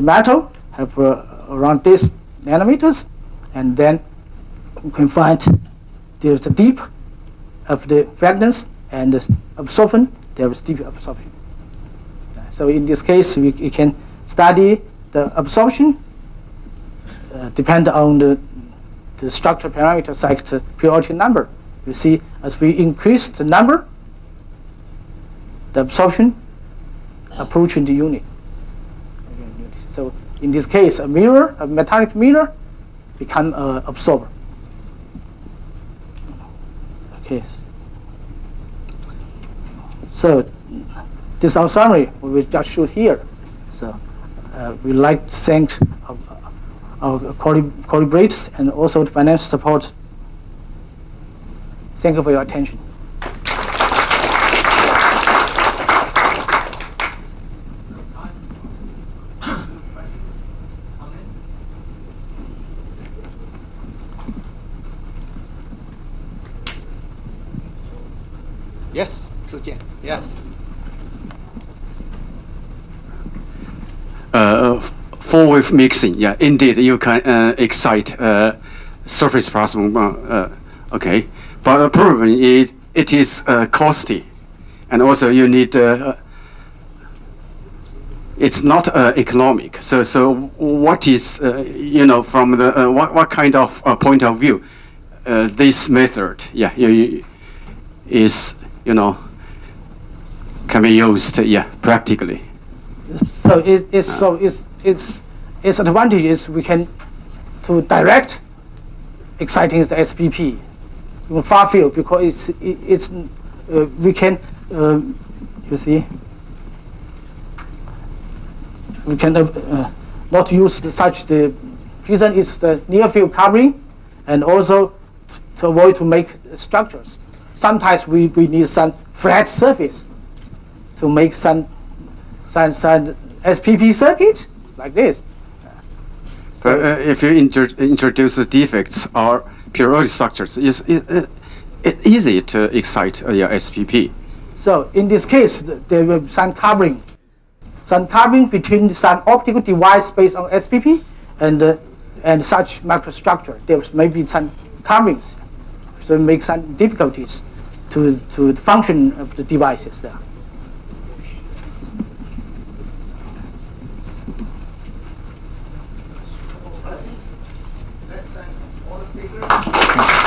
metal have around this nanometers, and then you can find there's the deep of the fragments and the absorption. There is deep absorption. So in this case, we can study the absorption depend on the structure parameters like the periodic number. You see, as we increase the number, the absorption approaching the unit. So in this case, a metallic mirror, become an absorber. Okay. So this is our summary. We will just show here. So we like to thank our collaborators and also the financial support. Thank you for your attention. Yes, Zhejiang. Yes. Full wave mixing, yeah, indeed, you can excite surface plasmon. Okay, but the problem is it is costly, and also you need. It's not economic. So what is from the what kind of point of view this method, yeah, is can be used, yeah, practically. So its advantage is we can to direct exciting the SPP in far field, because we can you see we can not use the reason is the near field covering, and also to avoid to make structures. Sometimes we need some flat surface to make some SPP circuit like this. So if you introduce the defects or periodic structures, it's easy to excite your SPP. So in this case, there will be some covering between some optical device based on SPP and such microstructure. There may be some coverings, so it makes some difficulties to the function of the devices there. Let's thank all the speakers.